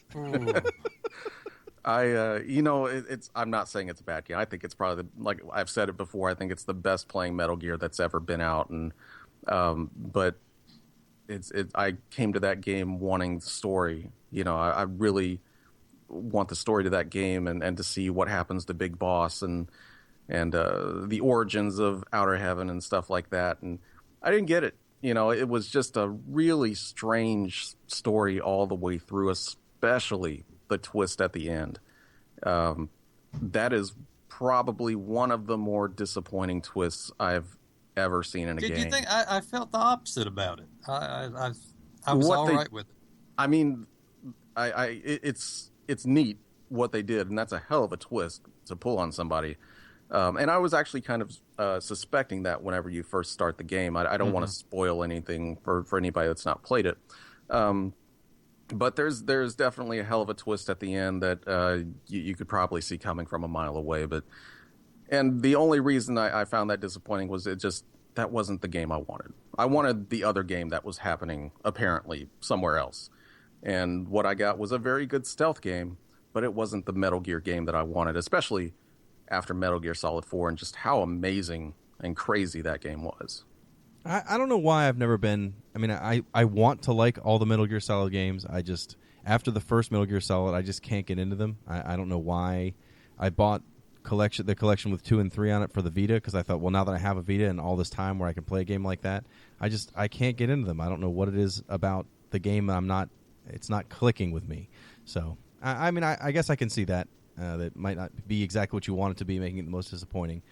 I'm not saying it's a bad game. I think it's probably, like I've said it before, I think it's the best playing Metal Gear that's ever been out. And but I came to that game wanting the story. I really want the story to that game, and to see what happens to Big Boss and the origins of Outer Heaven and stuff like that. And I didn't get it. It was just a really strange story all the way through, especially the twist at the end. That is probably one of the more disappointing twists I've ever seen in a game. Did you think I felt the opposite about it? I was all right with it. I mean, it's neat what they did, and that's a hell of a twist to pull on somebody. And I was actually kind of suspecting that whenever you first start the game. I don't want to spoil anything for anybody that's not played it. But there's definitely a hell of a twist at the end that you could probably see coming from a mile away. And the only reason I found that disappointing was that wasn't the game I wanted. I wanted the other game that was happening apparently somewhere else. And what I got was a very good stealth game, but it wasn't the Metal Gear game that I wanted, especially after Metal Gear Solid 4 and just how amazing and crazy that game was. I don't know why I've never been... I mean, I want to like all the Metal Gear Solid games. I just... After the first Metal Gear Solid, I just can't get into them. I don't know why. I bought the collection with 2 and 3 on it for the Vita because I thought, well, now that I have a Vita and all this time where I can play a game like that, I can't get into them. I don't know what it is about the game that it's not clicking with me. So, I mean, I guess I can see that. That might not be exactly what you want it to be, making it the most disappointing.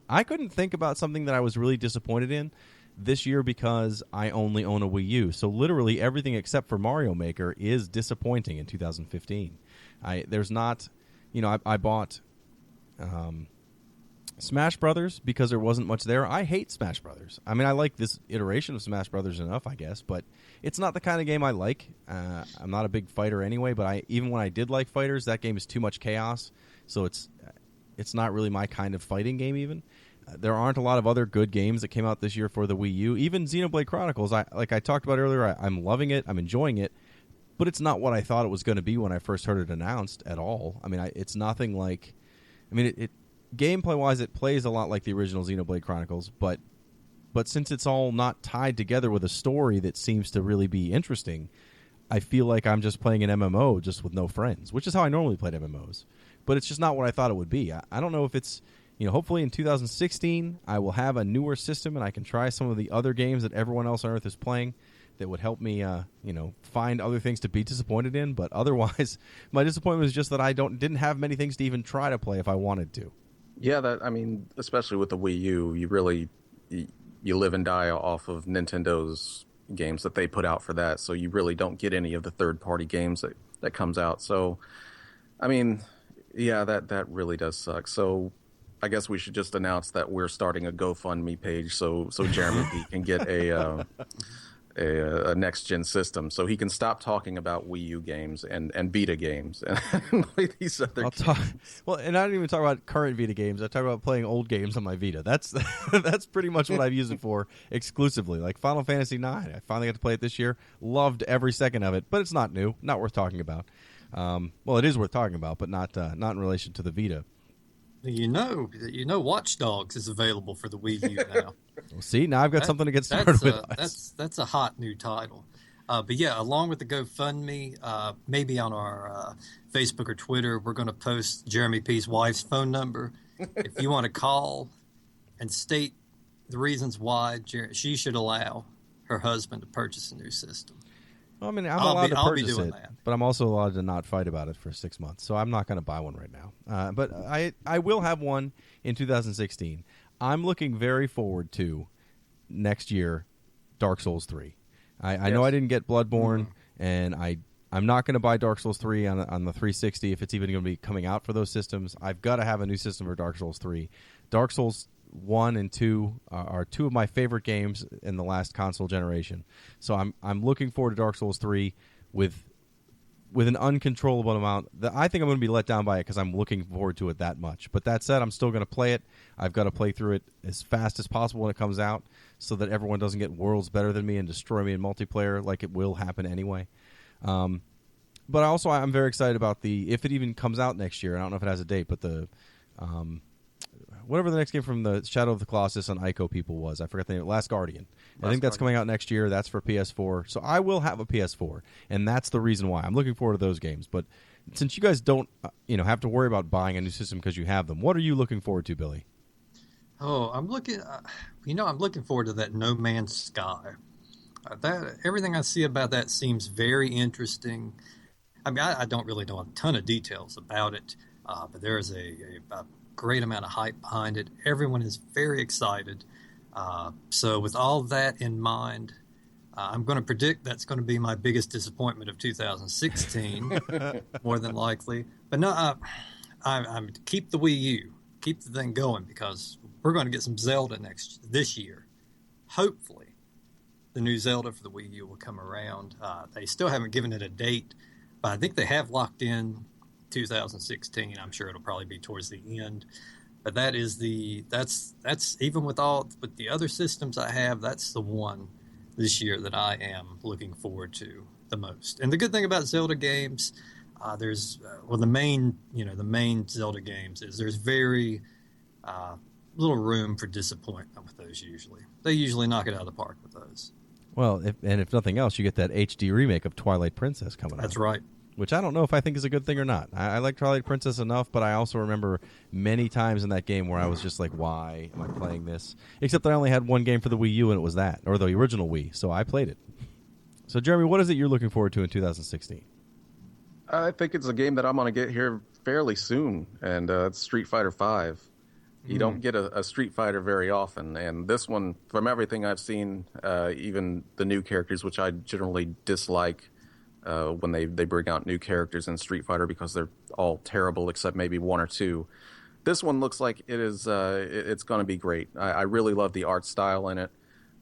I couldn't think about something that I was really disappointed in this year because I only own a Wii U. So literally everything except for Mario Maker is disappointing in 2015. There's not, I bought Smash Brothers because there wasn't much there. I hate Smash Brothers. I mean, I like this iteration of Smash Brothers enough, I guess, but it's not the kind of game I like. I'm not a big fighter anyway, but even when I did like fighters, that game is too much chaos. So it's not really my kind of fighting game even. There aren't a lot of other good games that came out this year for the Wii U. Even Xenoblade Chronicles, like I talked about earlier, I'm loving it. I'm enjoying it. But it's not what I thought it was going to be when I first heard it announced at all. I mean, it's nothing like... I mean, it gameplay-wise, it plays a lot like the original Xenoblade Chronicles, but since it's all not tied together with a story that seems to really be interesting, I feel like I'm just playing an MMO just with no friends, which is how I normally played MMOs. But it's just not what I thought it would be. I don't know if it's... hopefully in 2016, I will have a newer system and I can try some of the other games that everyone else on Earth is playing that would help me, find other things to be disappointed in. But otherwise, my disappointment is just that I didn't have many things to even try to play if I wanted to. Yeah, especially with the Wii U, you really you live and die off of Nintendo's games that they put out for that. So you really don't get any of the third-party games that comes out. So, I mean, yeah, that really does suck. So I guess we should just announce that we're starting a GoFundMe page so Jeremy P can get a next gen system, so he can stop talking about Wii U games and Vita games and play these other games. Well, and I don't even talk about current Vita games. I talk about playing old games on my Vita. That's pretty much what I've used it for exclusively. Like Final Fantasy IX, I finally got to play it this year. Loved every second of it, but it's not new, not worth talking about. Well, it is worth talking about, but not in relation to the Vita. Watch Dogs is available for the Wii U now. Well, see, now I've got something to get started with. That's a hot new title. But yeah, along with the GoFundMe, maybe on our Facebook or Twitter, we're going to post Jeremy P's wife's phone number. If you want to call and state the reasons why she should allow her husband to purchase a new system. Well, I mean, I'm allowed to purchase it, that. But I'm also allowed to not fight about it for 6 months. So I'm not going to buy one right now. But I will have one in 2016. I'm looking very forward to next year Dark Souls 3. I know I didn't get Bloodborne, and I'm not going to buy Dark Souls 3 on the 360 if it's even going to be coming out for those systems. I've got to have a new system for Dark Souls 3. Dark Souls 1 and 2 are two of my favorite games in the last console generation. So I'm looking forward to Dark Souls 3 with an uncontrollable amount. I think I'm going to be let down by it because I'm looking forward to it that much. But that said, I'm still going to play it. I've got to play through it as fast as possible when it comes out so that everyone doesn't get worlds better than me and destroy me in multiplayer like it will happen anyway. But also I'm very excited about if it even comes out next year. I don't know if it has a date, but the whatever the next game from the Shadow of the Colossus and Ico people was. I forgot the name. Last Guardian. I think that's coming out next year. That's for PS4. So I will have a PS4, and that's the reason why. I'm looking forward to those games. But since you guys don't have to worry about buying a new system because you have them, what are you looking forward to, Billy? Oh, I'm looking forward to that No Man's Sky. Everything I see about that seems very interesting. I mean, I don't really know a ton of details about it, but there is a great amount of hype behind it. Everyone is very excited. So with all that in mind, I'm going to predict that's going to be my biggest disappointment of 2016, more than likely. But no, I'm keep the Wii U, keep the thing going, because we're going to get some Zelda this year. Hopefully, the new Zelda for the Wii U will come around. They still haven't given it a date, but I think they have locked in 2016. I'm sure it'll probably be towards the end. But that's even with the other systems I have, that's the one this year that I am looking forward to the most. And the good thing about Zelda games, the main Zelda games is there's very little room for disappointment with those. They usually knock it out of the park with those. Well, if nothing else, you get that HD remake of Twilight Princess coming out. That's right. Which I don't know if I think is a good thing or not. I like Twilight Princess enough, but I also remember many times in that game where I was just like, why am I playing this? Except I only had one game for the Wii U, and it was that, or the original Wii, so I played it. So, Jeremy, what is it you're looking forward to in 2016? I think it's a game that I'm going to get here fairly soon, and it's Street Fighter V. You don't get a Street Fighter very often, and this one, from everything I've seen, even the new characters, which I generally dislike, when they bring out new characters in Street Fighter because they're all terrible except maybe one or two. This one looks like it's going to be great. I really love the art style in it.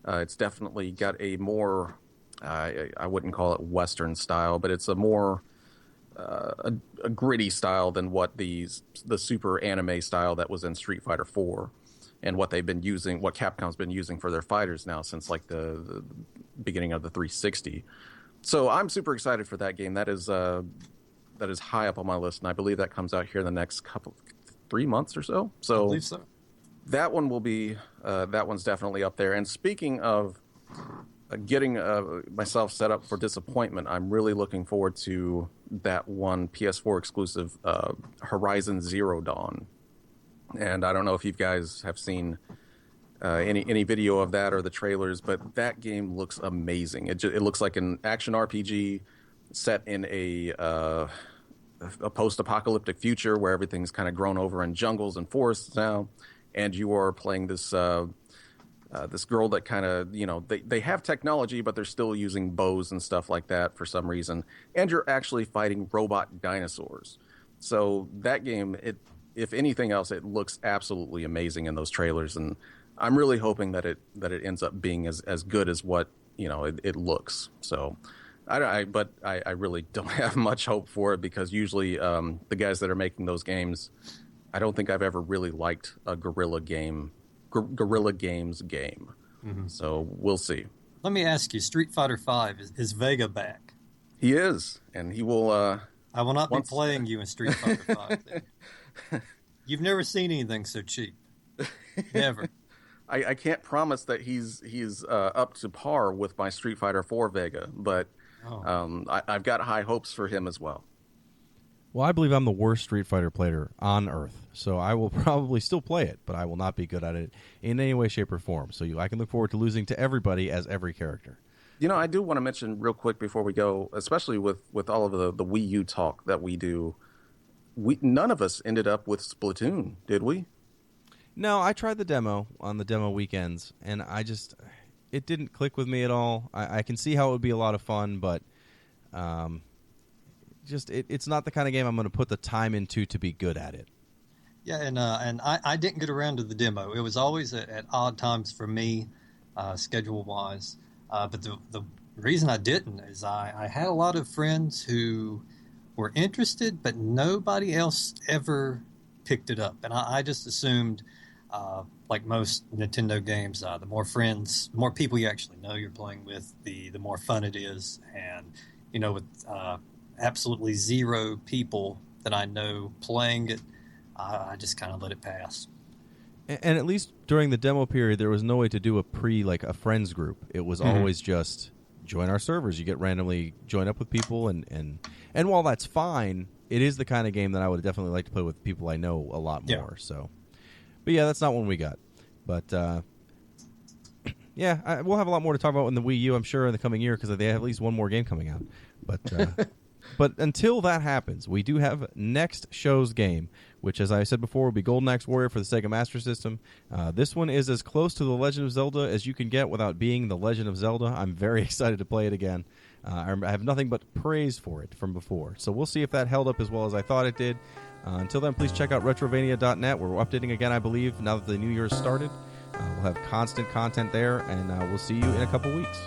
It's definitely got a more, I wouldn't call it Western style, but it's a more a gritty style than what the super anime style that was in Street Fighter 4 and what Capcom's been using for their fighters now since like the beginning of the 360. So I'm super excited for that game. That is high up on my list, and I believe that comes out here in the next 3 months or so. I believe so. That one will be that one's definitely up there. And speaking of getting myself set up for disappointment, I'm really looking forward to that one PS4 exclusive Horizon Zero Dawn. And I don't know if you guys have seen any video of that or the trailers, but that game looks amazing. It looks like an action RPG set in a post-apocalyptic future where everything's kind of grown over in jungles and forests now, and you are playing this this girl that kind of, they have technology, but they're still using bows and stuff like that for some reason, and you're actually fighting robot dinosaurs. So that game, if anything else, it looks absolutely amazing in those trailers, and I'm really hoping that it ends up being as good as what it looks. So, I really don't have much hope for it because usually the guys that are making those games, I don't think I've ever really liked a Guerrilla Games game. Mm-hmm. So we'll see. Let me ask you: Street Fighter V, is Vega back? He is, and he will. I will not be playing you in Street Fighter V. You've never seen anything so cheap. Never. I can't promise that he's up to par with my Street Fighter 4 Vega, but I've got high hopes for him as well. Well, I believe I'm the worst Street Fighter player on Earth, so I will probably still play it, but I will not be good at it in any way, shape, or form. So I can look forward to losing to everybody as every character. I do want to mention real quick before we go, especially with all of the Wii U talk that we do, none of us ended up with Splatoon, did we? No, I tried the demo on the demo weekends, and it didn't click with me at all. I can see how it would be a lot of fun, but it's not the kind of game I'm going to put the time into to be good at it. Yeah, and I didn't get around to the demo. It was always at odd times for me, schedule-wise. But the reason I didn't is I had a lot of friends who were interested, but nobody else ever picked it up. And I just assumed, like most Nintendo games, the more people you actually know you're playing with, the more fun it is. And, with absolutely zero people that I know playing it, I just kind of let it pass. And at least during the demo period, there was no way to do a friends group. It was always just join our servers. You get randomly join up with people, and while that's fine, it is the kind of game that I would definitely like to play with people I know a lot more. So, but yeah, that's not one we got. But we'll have a lot more to talk about in the Wii U, I'm sure, in the coming year because they have at least one more game coming out. But but until that happens, we do have next show's game, which, as I said before, will be Golden Axe Warrior for the Sega Master System. This one is as close to The Legend of Zelda as you can get without being The Legend of Zelda. I'm very excited to play it again. I have nothing but praise for it from before. So we'll see if that held up as well as I thought it did. Until then, please check out Retrovania.net, where we're updating again, I believe, now that the new year's started. We'll have constant content there, and we'll see you in a couple weeks.